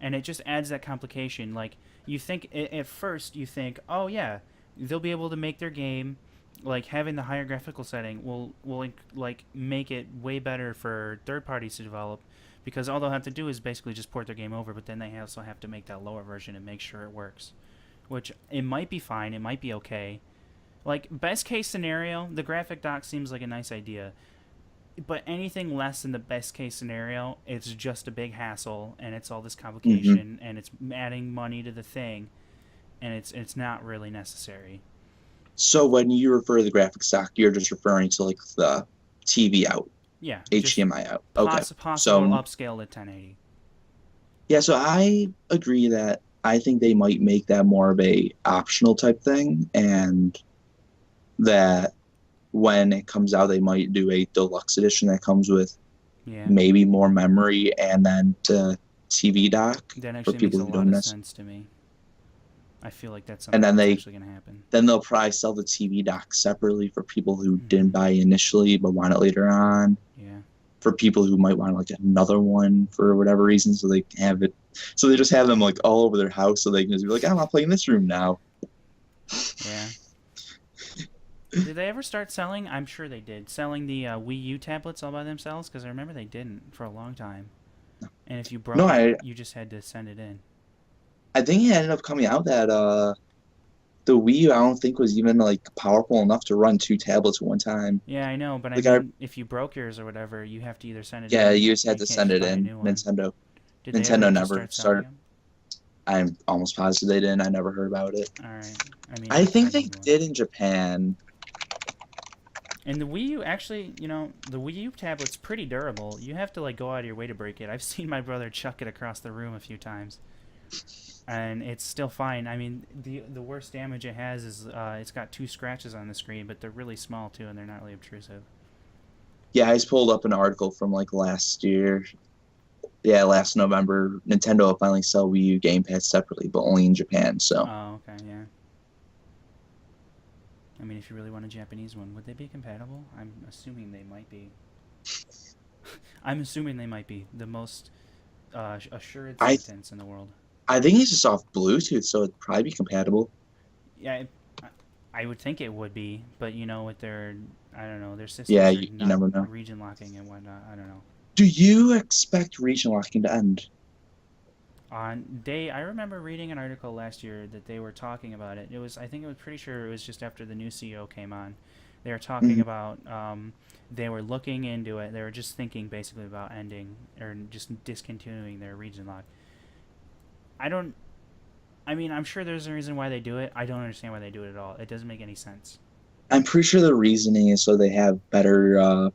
Speaker 1: And it just adds that complication. Like, you think, at first, you think, oh yeah, they'll be able to make their game, like, having the higher graphical setting will like, make it way better for third parties to develop, because all they'll have to do is basically just port their game over, but then they also have to make that lower version and make sure it works. Which, it might be fine, it might be okay. Like, best case scenario, the graphic dock seems like a nice idea. But anything less than the best case scenario, it's just a big hassle, and it's all this complication, and it's adding money to the thing, and it's not really necessary.
Speaker 2: So when you refer to the graphics dock, you're just referring to like the TV out,
Speaker 1: Yeah, just
Speaker 2: HDMI out. Okay.
Speaker 1: possible
Speaker 2: So
Speaker 1: upscale to 1080.
Speaker 2: yeah, so I agree that I think they might make that more of a optional type thing, and that when it comes out, they might do a deluxe edition that comes with
Speaker 1: Yeah,
Speaker 2: maybe more memory and then the TV dock
Speaker 1: that
Speaker 2: for
Speaker 1: actually makes
Speaker 2: people
Speaker 1: a
Speaker 2: who
Speaker 1: lot
Speaker 2: don't
Speaker 1: of
Speaker 2: necessarily.
Speaker 1: sense to me. I feel like that's
Speaker 2: And
Speaker 1: something that's actually going to happen.
Speaker 2: then they'll probably sell the TV dock separately for people who
Speaker 1: Mm-hmm.
Speaker 2: didn't buy initially but want it later on.
Speaker 1: Yeah.
Speaker 2: For people who might want like another one for whatever reason, so they can have it. So they just have them like all over their house, so they can just be like, "I'm not playing this room now."
Speaker 1: Yeah. Did they ever start selling? I'm sure they did. Selling the Wii U tablets all by themselves? Because I remember they didn't for a long time. And if you broke
Speaker 2: No,
Speaker 1: it, you just had to send it in.
Speaker 2: I think it ended up coming out that the Wii U I don't think was even like powerful enough to run two tablets at one time.
Speaker 1: Yeah, I know, but I
Speaker 2: Like
Speaker 1: mean, if you broke yours or whatever, you have to either send it in.
Speaker 2: yeah,
Speaker 1: or
Speaker 2: you just had
Speaker 1: you
Speaker 2: to
Speaker 1: can't
Speaker 2: send
Speaker 1: just
Speaker 2: it
Speaker 1: buy a
Speaker 2: in.
Speaker 1: new one. Did they
Speaker 2: Nintendo
Speaker 1: ever just
Speaker 2: never
Speaker 1: start selling
Speaker 2: started.
Speaker 1: them?
Speaker 2: I'm almost positive they didn't. I never heard about it.
Speaker 1: All right. I mean,
Speaker 2: I think
Speaker 1: I
Speaker 2: they
Speaker 1: need one.
Speaker 2: did in Japan.
Speaker 1: And the Wii U actually, the Wii U tablet's pretty durable. You have to like go out of your way to break it. I've seen my brother chuck it across the room a few times, and it's still fine. I mean, the worst damage it has is it's got 2 scratches on the screen, but they're really small too, and they're not really obtrusive.
Speaker 2: Yeah, I just pulled up an article from like last year. Yeah, last November, Nintendo will finally sell Wii U gamepads separately, but only in Japan. So
Speaker 1: Oh, okay, yeah. I mean, if you really want a Japanese one, would they be compatible? I'm assuming they might be. I'm assuming they might be the most assured
Speaker 2: I
Speaker 1: sentence in the world.
Speaker 2: I think it's just off Bluetooth, so it'd probably be compatible.
Speaker 1: Yeah, I would think it would be, but with their, I don't know, their
Speaker 2: Yeah,
Speaker 1: systems are
Speaker 2: you
Speaker 1: not
Speaker 2: never know.
Speaker 1: region locking and whatnot. I don't know.
Speaker 2: Do you expect region locking to end?
Speaker 1: I remember reading an article last year that they were talking about it. I think it was pretty sure it was just after the new CEO came on. They were talking
Speaker 2: Mhm.
Speaker 1: about, they were looking into it. They were just thinking basically about ending or just discontinuing their region lock. I don't, I mean, I'm sure there's a reason why they do it. I don't understand why they do it at all. It doesn't make any sense.
Speaker 2: I'm pretty sure the reasoning is so they have better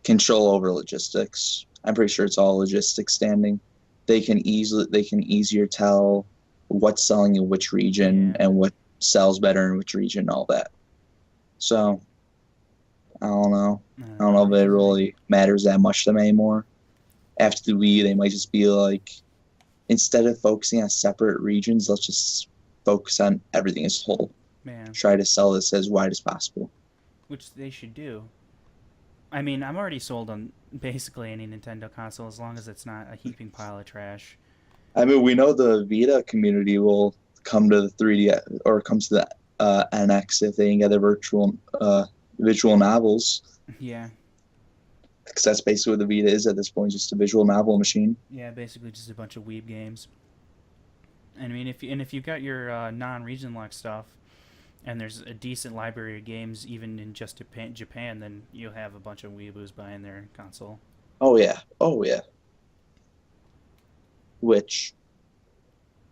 Speaker 2: control over logistics. I'm pretty sure it's all logistics standing. They can easier tell what's selling in which region
Speaker 1: Yeah,
Speaker 2: and
Speaker 1: but
Speaker 2: what sells better in which region and all that. So I don't know.
Speaker 1: I
Speaker 2: I
Speaker 1: don't
Speaker 2: don't
Speaker 1: know.
Speaker 2: know
Speaker 1: It
Speaker 2: if it
Speaker 1: doesn't make.
Speaker 2: really matters that much to them anymore. After the Wii, they might just be like, instead of focusing on separate regions, let's just focus on everything as a whole.
Speaker 1: Man,
Speaker 2: Try to sell this as wide as possible.
Speaker 1: which they should do. I mean, I'm already sold on basically any Nintendo console as long as it's not a heaping pile of trash.
Speaker 2: I mean, we know the Vita community will come to the 3D or come to the NX if they can get their visual novels,
Speaker 1: Yeah,
Speaker 2: because that's basically what the Vita is at this point, just a visual novel machine.
Speaker 1: yeah, basically just a bunch of weeb games. I mean, if you got your non-region lock stuff, and there's a decent library of games even in just Japan, then you'll have a bunch of weeaboos buying their console.
Speaker 2: Oh yeah. Which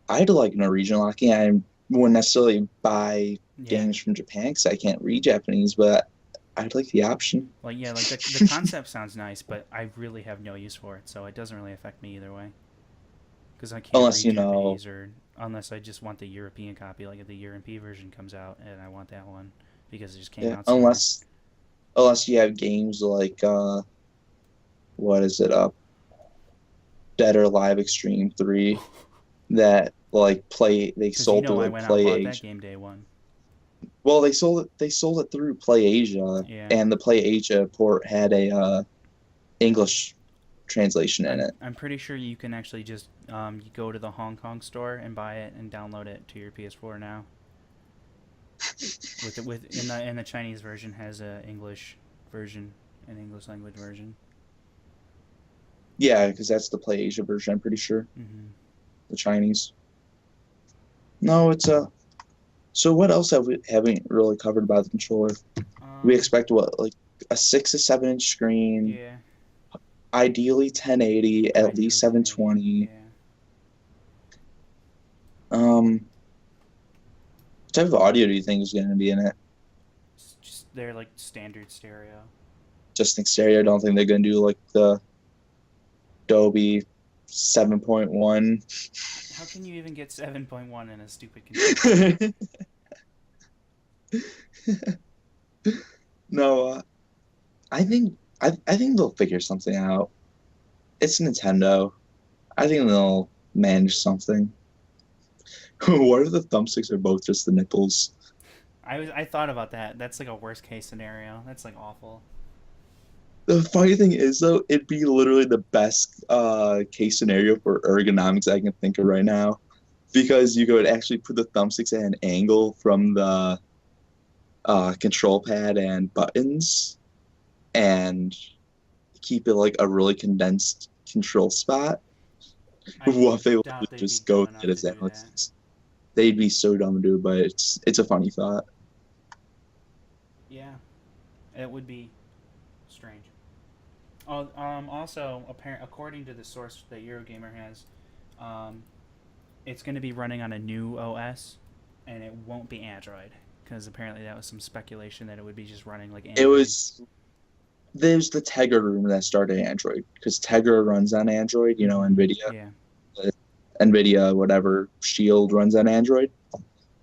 Speaker 2: I'd like no region locking. I wouldn't necessarily buy
Speaker 1: Yeah,
Speaker 2: games from Japan because I can't read Japanese, but I'd like the option.
Speaker 1: like yeah, like the concept sounds nice, but I really have no use for it, so it doesn't really affect me either way. Because I can't
Speaker 2: Unless
Speaker 1: read
Speaker 2: you know,
Speaker 1: Japanese, or unless I just want the European copy, like if the European version comes out and I want that one because it just came
Speaker 2: yeah,
Speaker 1: out sooner.
Speaker 2: unless you have games like what is it up Dead or Alive Extreme 3 that like play they
Speaker 1: Because
Speaker 2: sold through
Speaker 1: I
Speaker 2: like
Speaker 1: went out
Speaker 2: Play
Speaker 1: and bought that
Speaker 2: Asia.
Speaker 1: game day one.
Speaker 2: Well, they sold it through Play Asia,
Speaker 1: Yeah,
Speaker 2: and the Play Asia port had a English translation in it.
Speaker 1: I'm pretty sure you can actually just you go to the Hong Kong store and buy it and download it to your PS4 now. In the Chinese version has a English version, an English language version.
Speaker 2: Yeah, because that's the Play Asia version. I'm pretty sure
Speaker 1: Hmm.
Speaker 2: the Chinese. No, it's a. So what else haven't really covered about the controller? We
Speaker 1: Um,
Speaker 2: expect what, like a 6 to 7 inch screen,
Speaker 1: yeah,
Speaker 2: ideally 1080, at least
Speaker 1: ideally 1080.
Speaker 2: 720.
Speaker 1: Yeah,
Speaker 2: What type of audio do you think is going to be in it?
Speaker 1: it's just they're like standard stereo.
Speaker 2: Just think stereo. I don't think they're going to do like the Dolby 7.1.
Speaker 1: How can you even get 7.1 in a stupid controller?
Speaker 2: No, I think they'll figure something out. It's Nintendo. I think they'll manage something. What if the thumbsticks are both just the nipples?
Speaker 1: I thought about that. That's like a worst case scenario. That's like awful.
Speaker 2: The funny thing is, though, it'd be literally the best case scenario for ergonomics I can think of right now, because you could actually put the thumbsticks at an angle from the control pad and buttons, and keep it like a really condensed control spot.
Speaker 1: I
Speaker 2: What if they
Speaker 1: doubt they'd be
Speaker 2: just go
Speaker 1: dumb
Speaker 2: with it
Speaker 1: enough to
Speaker 2: as that?
Speaker 1: do that.
Speaker 2: They'd be so dumb to do, but it's a funny thought.
Speaker 1: Yeah, it would be strange. Oh, also, according to the source that Eurogamer has, um, it's going to be running on a new OS, and it won't be Android. because apparently that was some speculation that it would be just running like
Speaker 2: It
Speaker 1: Android.
Speaker 2: was there's the Tegra room that started Android because Tegra runs on Android. You know, NVIDIA,
Speaker 1: Yeah.
Speaker 2: NVIDIA, whatever Shield runs on Android.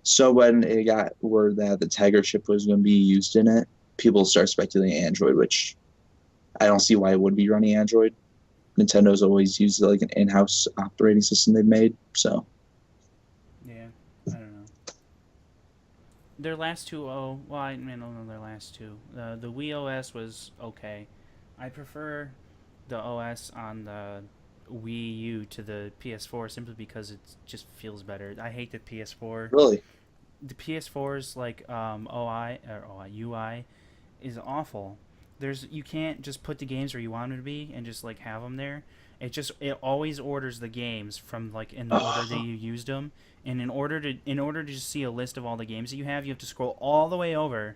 Speaker 2: So when it got word that the Tegra chip was going to be used in it, people start speculating Android, which I don't see why it would be running Android. Nintendo's always used like an in-house operating system they've made. So
Speaker 1: Yeah. I don't know. Their last two, well, I don't know their last two. The Wii OS was okay. I prefer the OS on the Wii U to the PS4 simply because it just feels better. I hate the PS4.
Speaker 2: really,
Speaker 1: The PS4's like UI is awful. You can't just put the games where you want them to be and just like have them there. It always orders the games from like in the order that you used them, and in order to just see a list of all the games that you have to scroll all the way over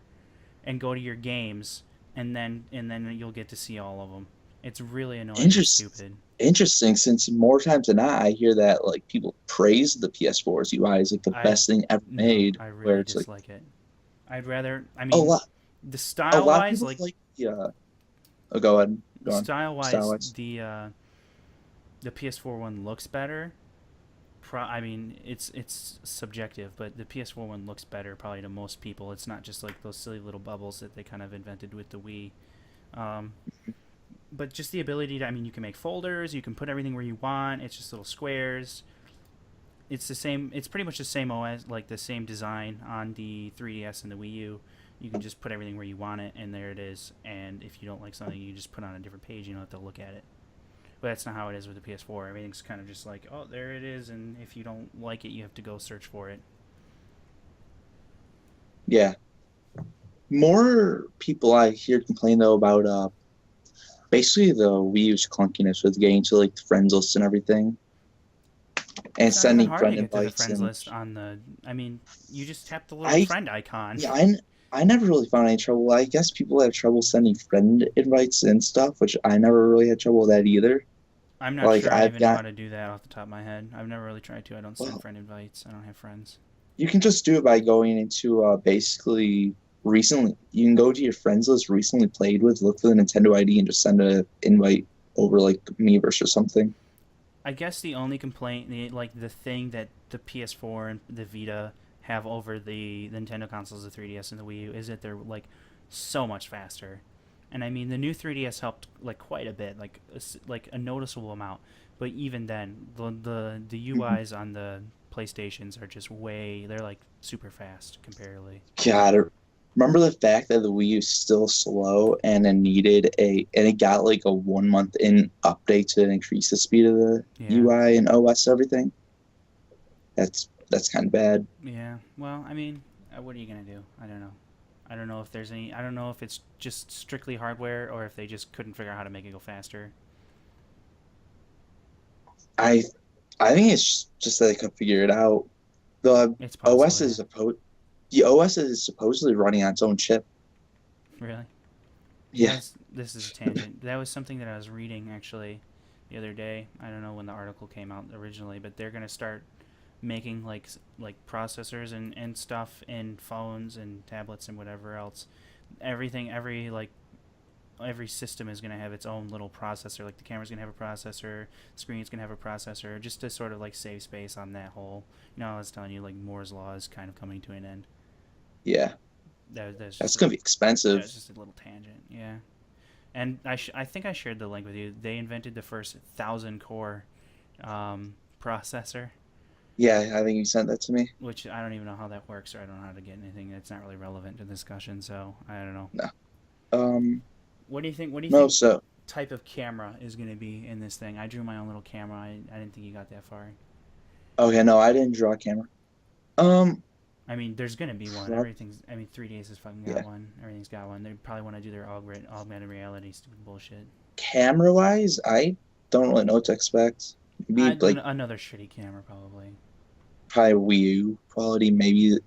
Speaker 1: and go to your games, and then you'll get to see all of them. It's really annoying and
Speaker 2: interesting.
Speaker 1: stupid.
Speaker 2: Interesting, since more times than not, I hear that like people praise the PS4's UI as like the
Speaker 1: I
Speaker 2: best thing ever
Speaker 1: No,
Speaker 2: made.
Speaker 1: I
Speaker 2: Where
Speaker 1: really
Speaker 2: it's like
Speaker 1: dislike it. I'd rather. I
Speaker 2: a
Speaker 1: mean,
Speaker 2: lot,
Speaker 1: the
Speaker 2: a
Speaker 1: style
Speaker 2: lot of
Speaker 1: wise,
Speaker 2: people
Speaker 1: like
Speaker 2: like oh, go ahead, go on.
Speaker 1: style
Speaker 2: Style
Speaker 1: wise,
Speaker 2: wise,
Speaker 1: the PS4 one looks better. I mean, it's subjective, but the PS4 one looks better probably to most people. It's not just like those silly little bubbles that they kind of invented with the Wii. Um, but just the ability to, I mean, you can make folders, you can put everything where you want. It's just little squares. It's the same. It's pretty much the same OS, like the same design on the 3DS and the Wii U. You can just put everything where you want it, and there it is. And if you don't like something, you just put it on a different page. You don't have to look at it. But that's not how it is with the PS4. Everything's kind of just like, oh, there it is, and if you don't like it, you have to go search for it.
Speaker 2: yeah. More people I hear complain though about basically the Wii U's clunkiness with getting to like the friends list and everything, and
Speaker 1: It's not even
Speaker 2: sending
Speaker 1: hard to
Speaker 2: friend
Speaker 1: get to the
Speaker 2: invites.
Speaker 1: friends
Speaker 2: And
Speaker 1: list on the. I mean, you just tap the little
Speaker 2: I
Speaker 1: friend icon.
Speaker 2: yeah, I never really found any trouble. I guess people have trouble sending friend invites and stuff, which I never really had trouble with that either.
Speaker 1: I'm not
Speaker 2: Like
Speaker 1: sure I
Speaker 2: I've
Speaker 1: even know how
Speaker 2: got
Speaker 1: to do that off the top of my head. I've never really tried to. I don't send
Speaker 2: well,
Speaker 1: friend invites. I don't have friends.
Speaker 2: you can just do it by going into basically recently. You can go to your friends list recently played with, look for the Nintendo ID, and just send an invite over like Miiverse or something.
Speaker 1: I guess the only complaint, the thing that the PS4 and the Vita have over the Nintendo consoles, the 3DS and the Wii U, is that they're like so much faster. And I mean, the new 3DS helped like quite a bit, like a noticeable amount. But even then, the
Speaker 2: Mhm.
Speaker 1: UIs on the PlayStations are just they're like super fast comparatively.
Speaker 2: God, remember the fact that the Wii U is still slow and it got like a 1 month in update to increase the speed of the
Speaker 1: Yeah.
Speaker 2: UI and OS everything. That's kind of bad.
Speaker 1: Yeah. Well, I mean, what are you gonna do? I don't know. I don't know if there's any. I don't know if it's just strictly hardware or if they just couldn't figure out how to make it go faster.
Speaker 2: I I think it's just that they could figure it out. The
Speaker 1: It's possible,
Speaker 2: OS
Speaker 1: yeah.
Speaker 2: is supposed the OS is supposedly running on its own chip.
Speaker 1: Really?
Speaker 2: Yeah.
Speaker 1: This is a tangent. That was something that I was reading actually the other day. I don't know when the article came out originally, but they're gonna start making like processors and stuff in phones and tablets and whatever else. Everything, every system is gonna have its own little processor. Like the camera's gonna have a processor, screen's gonna have a processor, just to sort of like save space on that whole. I was telling you like Moore's law is kind of coming to an end.
Speaker 2: Yeah.
Speaker 1: That's
Speaker 2: That's
Speaker 1: just
Speaker 2: gonna be
Speaker 1: that's
Speaker 2: expensive.
Speaker 1: just a little tangent. Yeah. And I think I shared the link with you. They invented the first 1,000 core processor,
Speaker 2: Yeah, I think you sent that to me.
Speaker 1: which I don't even know how that works, or I don't know how to get anything that's not really relevant to the discussion. So I don't know.
Speaker 2: No. Um
Speaker 1: What do you think? What do you
Speaker 2: no,
Speaker 1: think
Speaker 2: so
Speaker 1: type of camera is going to be in this thing? I drew my own little camera. I didn't think you got that far.
Speaker 2: okay, no, I didn't draw a camera. Um
Speaker 1: I mean, there's going to be one.
Speaker 2: prob-
Speaker 1: Everything's. I mean, 3Ds has fucking got
Speaker 2: yeah.
Speaker 1: one. Everything's got one. They probably want to do their augmented reality stupid bullshit.
Speaker 2: Camera wise, I don't really know what to expect. Maybe like
Speaker 1: Another shitty camera, probably.
Speaker 2: probably Wii U quality, maybe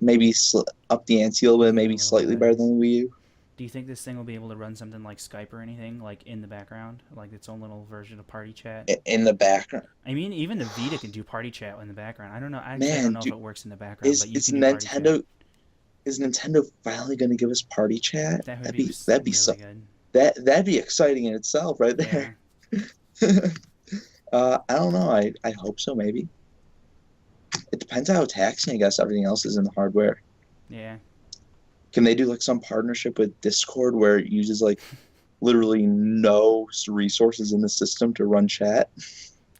Speaker 2: up the ante a little bit,
Speaker 1: Maybe a
Speaker 2: maybe
Speaker 1: little bit
Speaker 2: slightly better
Speaker 1: better.
Speaker 2: than Wii U.
Speaker 1: Do you think this thing will be able to run something like Skype or anything, like in the background, like its own little version of party chat?
Speaker 2: In the background.
Speaker 1: I mean, even the Vita can do party chat in the background. I don't know. Actually, I don't
Speaker 2: Man,
Speaker 1: know if
Speaker 2: dude,
Speaker 1: it works in the background,
Speaker 2: is
Speaker 1: but you
Speaker 2: it's
Speaker 1: can do party chat.
Speaker 2: Nintendo is Nintendo finally going to give us party chat?
Speaker 1: That would
Speaker 2: That'd
Speaker 1: be
Speaker 2: be that'd be so
Speaker 1: really good.
Speaker 2: that'd be exciting in itself, right
Speaker 1: Yeah.
Speaker 2: there. I don't know. I hope so. Maybe it depends how taxing I guess everything else is in the hardware.
Speaker 1: Yeah.
Speaker 2: Can they do like some partnership with Discord where it uses like literally no resources in the system to run chat?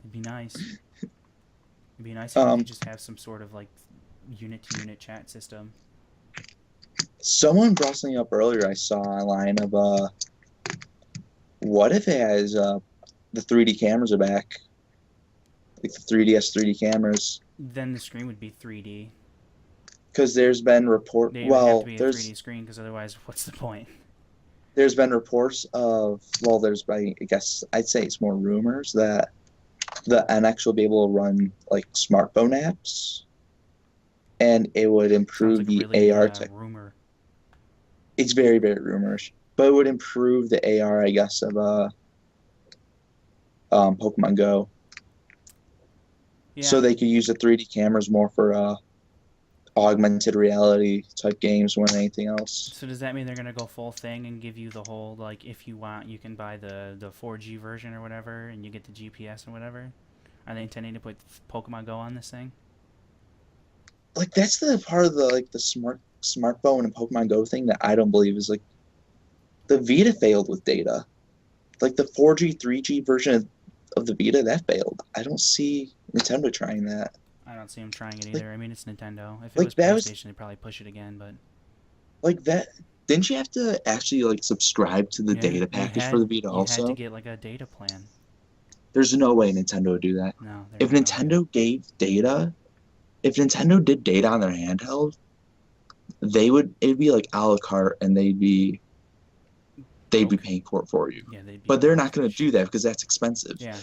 Speaker 1: It'd be nice. It'd be nice if you
Speaker 2: Um,
Speaker 1: could just have some sort of like unit to unit chat system.
Speaker 2: Someone brought something up earlier I saw online of what if it has the 3D cameras are back, like the 3DS 3D cameras,
Speaker 1: Then the screen would be 3D.
Speaker 2: because there's been report
Speaker 1: They would have to
Speaker 2: well
Speaker 1: be a
Speaker 2: there's
Speaker 1: 3D screen because otherwise, what's the point?
Speaker 2: there's been reports of well there's I guess I'd say it's more rumors that the NX will be able to run like smartphone apps and it would
Speaker 1: Sounds
Speaker 2: improve
Speaker 1: like a
Speaker 2: the
Speaker 1: really
Speaker 2: AR tech.
Speaker 1: rumor.
Speaker 2: It's very very rumors, but it would improve the AR I guess of Pokemon Go, so
Speaker 1: Yeah.
Speaker 2: they could use the 3D cameras more for augmented reality type games more than anything else.
Speaker 1: So does that mean they're gonna go full thing and give you the whole like if you want you can buy the 4G version or whatever and you get the GPS and whatever? Are they intending to put Pokemon Go on this thing?
Speaker 2: Like that's the part of the like the smartphone and Pokemon Go thing that I don't believe is like the Vita failed with data. Like the 4G, 3G version of the Vita that failed. I don't see Nintendo trying that.
Speaker 1: I don't see them trying it
Speaker 2: Like
Speaker 1: either. I mean, it's Nintendo. If it
Speaker 2: like
Speaker 1: was
Speaker 2: that was
Speaker 1: PlayStation, they'd probably push it again. But
Speaker 2: like that. Didn't you have to actually like subscribe to the
Speaker 1: yeah,
Speaker 2: data package for the Vita
Speaker 1: you had to
Speaker 2: also?
Speaker 1: get like a data plan.
Speaker 2: There's no way Nintendo would do that.
Speaker 1: No, they're
Speaker 2: If
Speaker 1: not going to.
Speaker 2: Nintendo gave data, if Nintendo did data on their handheld, they would it'd be like a la carte and they'd be
Speaker 1: Broke.
Speaker 2: paying for you.
Speaker 1: Yeah, they'd be
Speaker 2: But they're
Speaker 1: broke
Speaker 2: not
Speaker 1: as
Speaker 2: going to do
Speaker 1: shit.
Speaker 2: that because that's expensive.
Speaker 1: Yeah,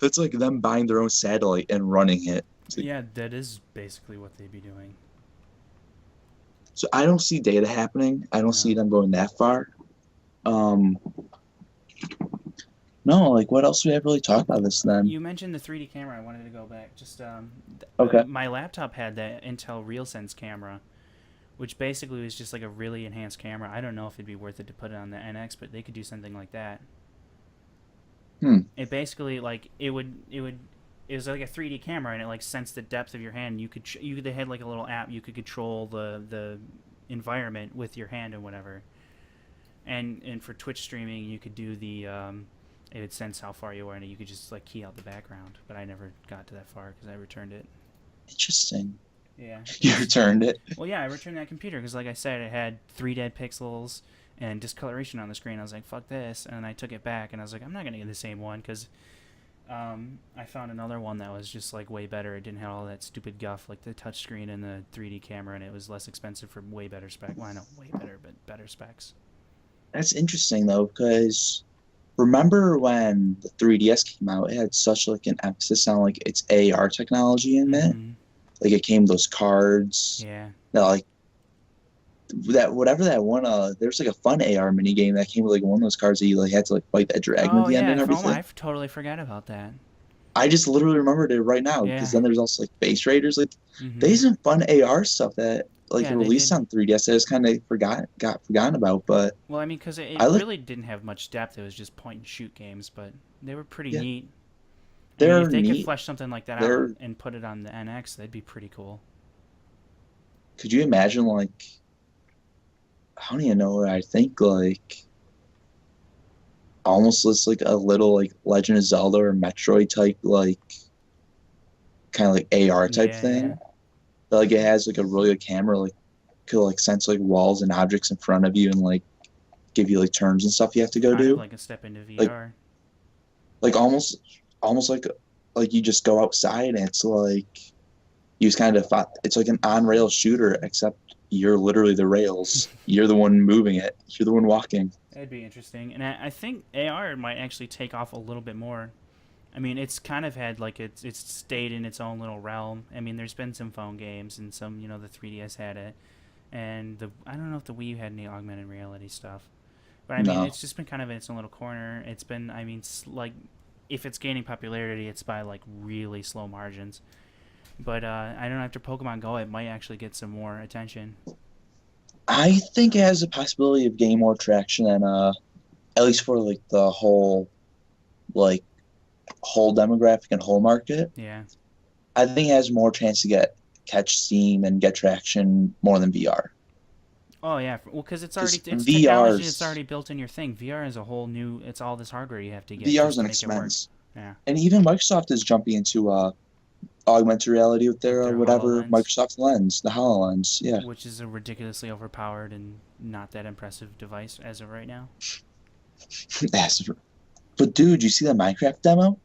Speaker 2: That's like them buying their own satellite and running it. Like,
Speaker 1: yeah, that is basically what they'd be doing.
Speaker 2: so I don't see data happening. I don't see
Speaker 1: No.
Speaker 2: them going that far. Um, no, like what else do we have really talk about this then?
Speaker 1: You mentioned the 3D camera. I wanted to go back. Just
Speaker 2: Okay.
Speaker 1: my laptop had that Intel RealSense camera, which basically was just like a really enhanced camera. I don't know if it'd be worth it to put it on the NX, but they could do something like that.
Speaker 2: Hmm.
Speaker 1: It basically like it was like a 3D camera and it like sensed the depth of your hand. They had like a little app you could control the environment with your hand and whatever. And for Twitch streaming, you could do the it would sense how far you were and you could just like key out the background. But I never got to that far because I returned it.
Speaker 2: Interesting.
Speaker 1: Yeah.
Speaker 2: You returned it.
Speaker 1: Well, yeah, I returned that computer because, like I said, it had 3 dead pixels and discoloration on the screen. I was like, fuck this. And I took it back and I was like, I'm not going to get the same one because I found another one that was just like way better. It didn't have all that stupid guff like the touchscreen and the 3D camera, and it was less expensive for way better spec. Well, I know way better, but better specs.
Speaker 2: That's interesting though, because remember when the 3DS came out, it had such like an emphasis on like its AR technology in it.
Speaker 1: Mm-hmm.
Speaker 2: Like it came with those cards
Speaker 1: Yeah.
Speaker 2: that like that whatever that one there's like a fun AR mini game that came with like one of those cards that you like had to like fight that dragon at
Speaker 1: Oh
Speaker 2: the end
Speaker 1: yeah,
Speaker 2: and everything.
Speaker 1: I totally forgot about that.
Speaker 2: I just literally remembered it right now
Speaker 1: Yeah.
Speaker 2: because then there's also like Base Raiders. Like
Speaker 1: Mm-hmm.
Speaker 2: there's some fun AR stuff that like
Speaker 1: Yeah, they
Speaker 2: released
Speaker 1: did.
Speaker 2: on 3DS that I just kind of got forgotten about. But
Speaker 1: Well, I mean, because it
Speaker 2: I like
Speaker 1: really didn't have much depth. It was just point and shoot games, but they were pretty
Speaker 2: yeah,
Speaker 1: neat. I mean,
Speaker 2: they're
Speaker 1: if they could
Speaker 2: neat.
Speaker 1: flesh something like that out
Speaker 2: They're
Speaker 1: and put it on the NX, that'd be pretty cool.
Speaker 2: could you imagine like I don't even know what I think like almost looks like a little like Legend of Zelda or Metroid type like kind of like AR type
Speaker 1: Yeah, yeah.
Speaker 2: thing. But, like it has like a really good camera like could like sense like walls and objects in front of you and like give you like turns and stuff you have to go
Speaker 1: Kind of
Speaker 2: do.
Speaker 1: like a step into
Speaker 2: Like
Speaker 1: VR.
Speaker 2: like almost like you just go outside and it's like you just kind of it's like an on rail shooter except you're literally the rails. You're the one moving it. You're the one walking.
Speaker 1: That'd be interesting. And I think AR might actually take off a little bit more. I mean, it's kind of had like it's stayed in its own little realm. I mean, there's been some phone games and some, the 3DS had it. And I don't know if the Wii U had any augmented reality stuff. But I mean,
Speaker 2: No.
Speaker 1: it's just been kind of in its own little corner. It's been, I mean, like, if it's gaining popularity, it's by like really slow margins. But I don't know, after Pokemon Go, it might actually get some more attention.
Speaker 2: I think it has a possibility of gaining more traction than at least for like the like whole demographic and whole market.
Speaker 1: Yeah.
Speaker 2: I think it has more chance to catch steam and get traction more than VR.
Speaker 1: Oh yeah, well, because
Speaker 2: Because
Speaker 1: it's technology that's
Speaker 2: VR's
Speaker 1: already built in your thing. VR is a whole new. It's all this hardware you have to get
Speaker 2: VR's
Speaker 1: just to
Speaker 2: an
Speaker 1: make it work.
Speaker 2: expense,
Speaker 1: Yeah.
Speaker 2: and even Microsoft is jumping into augmented reality with
Speaker 1: With
Speaker 2: their
Speaker 1: their
Speaker 2: whatever
Speaker 1: Hololens,
Speaker 2: Microsoft Lens, the Hololens. Yeah,
Speaker 1: which is a ridiculously overpowered and not that impressive device as of right now.
Speaker 2: that's. But dude, you see that Minecraft demo?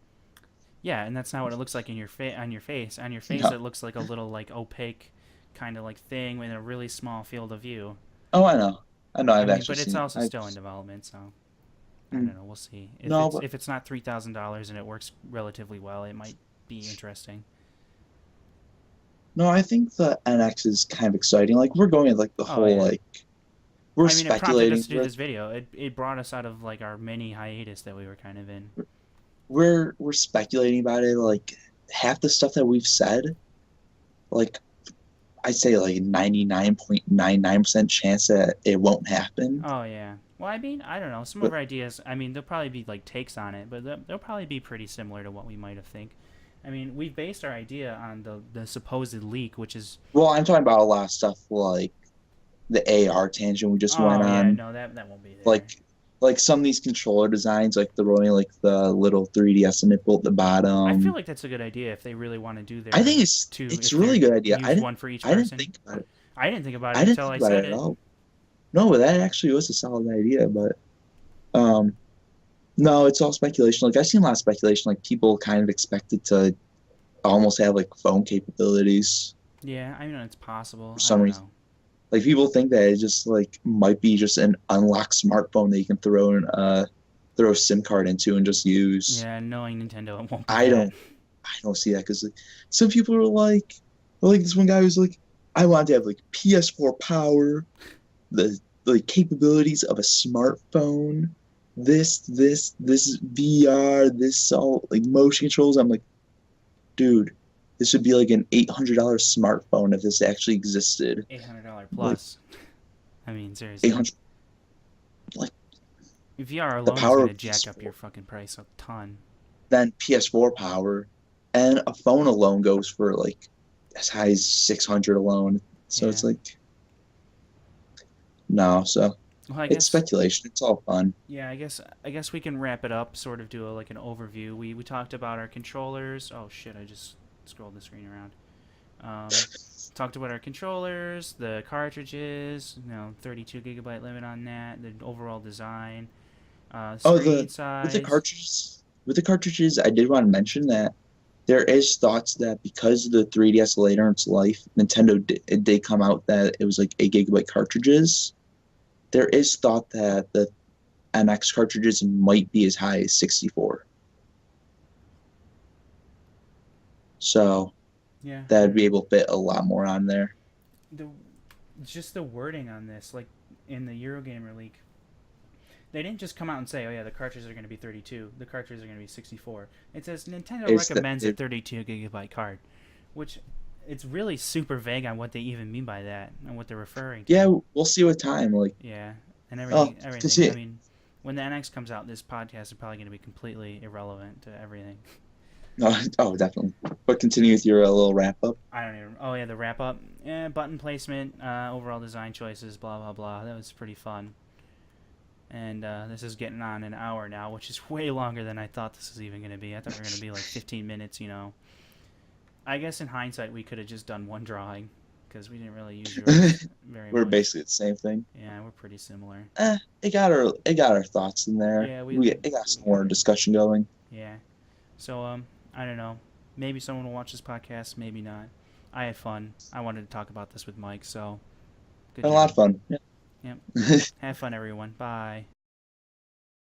Speaker 1: Yeah, and that's not what it looks like in your on your face. On your face,
Speaker 2: No.
Speaker 1: it looks like a little like opaque kind of like thing with a really small field of view.
Speaker 2: Oh, I know. I know.
Speaker 1: I
Speaker 2: I've
Speaker 1: mean,
Speaker 2: actually
Speaker 1: but it's
Speaker 2: seen it.
Speaker 1: also still in development, so I
Speaker 2: Mm,
Speaker 1: don't know. We'll see.
Speaker 2: no, but
Speaker 1: If it's not $3,000 and it works relatively well, it might be interesting.
Speaker 2: no, I think the NX is kind of exciting. Like we're going like the
Speaker 1: Oh
Speaker 2: whole
Speaker 1: yeah.
Speaker 2: like we're
Speaker 1: I mean, it prompted us
Speaker 2: speculating
Speaker 1: to do
Speaker 2: with
Speaker 1: this video. It brought us out of like our mini hiatus that we were kind of in.
Speaker 2: we're speculating about it. Like half the stuff that we've said, like I'd say like 99.99% chance that it won't happen.
Speaker 1: Oh yeah. Well, I mean, I don't know. Some of
Speaker 2: But
Speaker 1: our ideas. I mean, there'll probably be like takes on it, but they'll probably be pretty similar to what we might have think. I mean, we've based our idea on the supposed leak, which is.
Speaker 2: well, I'm talking about a lot of stuff like the AR tangent we just went
Speaker 1: Oh yeah,
Speaker 2: on.
Speaker 1: no, that won't be there.
Speaker 2: Like some of these controller designs, like the rolling like the little 3DS nipple at the
Speaker 1: I feel
Speaker 2: bottom.
Speaker 1: like that's a good idea if they really want to do
Speaker 2: I
Speaker 1: their
Speaker 2: think it's
Speaker 1: two.
Speaker 2: it's
Speaker 1: If
Speaker 2: a really
Speaker 1: they're
Speaker 2: good idea.
Speaker 1: use one for each
Speaker 2: I didn't
Speaker 1: person.
Speaker 2: think about it.
Speaker 1: I didn't think about it
Speaker 2: I didn't
Speaker 1: until
Speaker 2: think
Speaker 1: I
Speaker 2: about
Speaker 1: said
Speaker 2: it at
Speaker 1: it.
Speaker 2: all. No, but that actually was a solid idea. But um, no, it's all speculation. Like I've seen a lot of speculation. Like people kind of expected to almost have like phone capabilities
Speaker 1: Yeah, I mean it's possible.
Speaker 2: for
Speaker 1: I
Speaker 2: some
Speaker 1: don't
Speaker 2: reason.
Speaker 1: know.
Speaker 2: Like people think that it just like might be just an unlocked smartphone that you can throw a SIM card into and just use.
Speaker 1: Yeah, knowing Nintendo, it won't be
Speaker 2: I
Speaker 1: that.
Speaker 2: don't I don't see that because like, some people are like this one guy was like, I want to have like PS4 power, the capabilities of a smartphone, this VR, this all like motion controls. I'm like, dude, this would be like an $800 smartphone if this actually existed.
Speaker 1: $800
Speaker 2: Like
Speaker 1: plus. I mean,
Speaker 2: eight
Speaker 1: seriously.
Speaker 2: hundred, like
Speaker 1: VR
Speaker 2: the
Speaker 1: alone is
Speaker 2: power
Speaker 1: gonna
Speaker 2: of
Speaker 1: jack up
Speaker 2: PS4,
Speaker 1: your fucking price a ton.
Speaker 2: then PS4 power, and a phone alone goes for like as high as 600 alone. So
Speaker 1: Yeah.
Speaker 2: it's like no, so
Speaker 1: Well, I
Speaker 2: it's
Speaker 1: guess.
Speaker 2: speculation. It's all fun.
Speaker 1: Yeah, I guess we can wrap it up. Sort of do like an overview. We talked about our controllers. Oh shit! I just scrolled the screen around. Talked about our controllers, the cartridges. 32 gigabyte limit on that. The overall design,
Speaker 2: Oh,
Speaker 1: screen
Speaker 2: with the
Speaker 1: size.
Speaker 2: cartridges, I did want to mention that there is thoughts that because of the 3DS later in its life, Nintendo did come out that it was like 8 gigabyte cartridges. There is thought that the NX cartridges might be as high as 64. So
Speaker 1: Yeah, I
Speaker 2: that'd
Speaker 1: don't
Speaker 2: be
Speaker 1: know.
Speaker 2: able to fit a lot more on there.
Speaker 1: The just the wording on this, like in the Eurogamer leak, they didn't just come out and say, "Oh yeah, the cartridges are going to be 32. The cartridges are going to be 64." It says Nintendo
Speaker 2: It's that
Speaker 1: recommends a 32 gigabyte card, which it's really super vague on what they even mean by that and what they're referring to.
Speaker 2: yeah, we'll see with time. Like,
Speaker 1: Yeah, and
Speaker 2: oh, to
Speaker 1: everything.
Speaker 2: see
Speaker 1: I
Speaker 2: it.
Speaker 1: mean, when the NX comes out, this podcast is probably going to be completely irrelevant to everything.
Speaker 2: No, oh, definitely. But continue with your little wrap up.
Speaker 1: I don't even. Oh yeah, the wrap up, button placement, overall design choices, blah blah blah. That was pretty fun. And this is getting on an hour now, which is way longer than I thought this was even going to be. I thought we were going to be like 15 minutes, I guess in hindsight, we could have just done one drawing because we didn't really use yours very
Speaker 2: We're
Speaker 1: much.
Speaker 2: basically the same thing.
Speaker 1: Yeah, we're pretty similar.
Speaker 2: It got our thoughts in there.
Speaker 1: Yeah,
Speaker 2: It got some more discussion going.
Speaker 1: Yeah. So, I don't know. Maybe someone will watch this podcast, maybe not. I had fun. I wanted to talk about this with Mike, so good
Speaker 2: Had a lot
Speaker 1: job.
Speaker 2: of fun. Yeah.
Speaker 1: Yep. Have fun, everyone. Bye.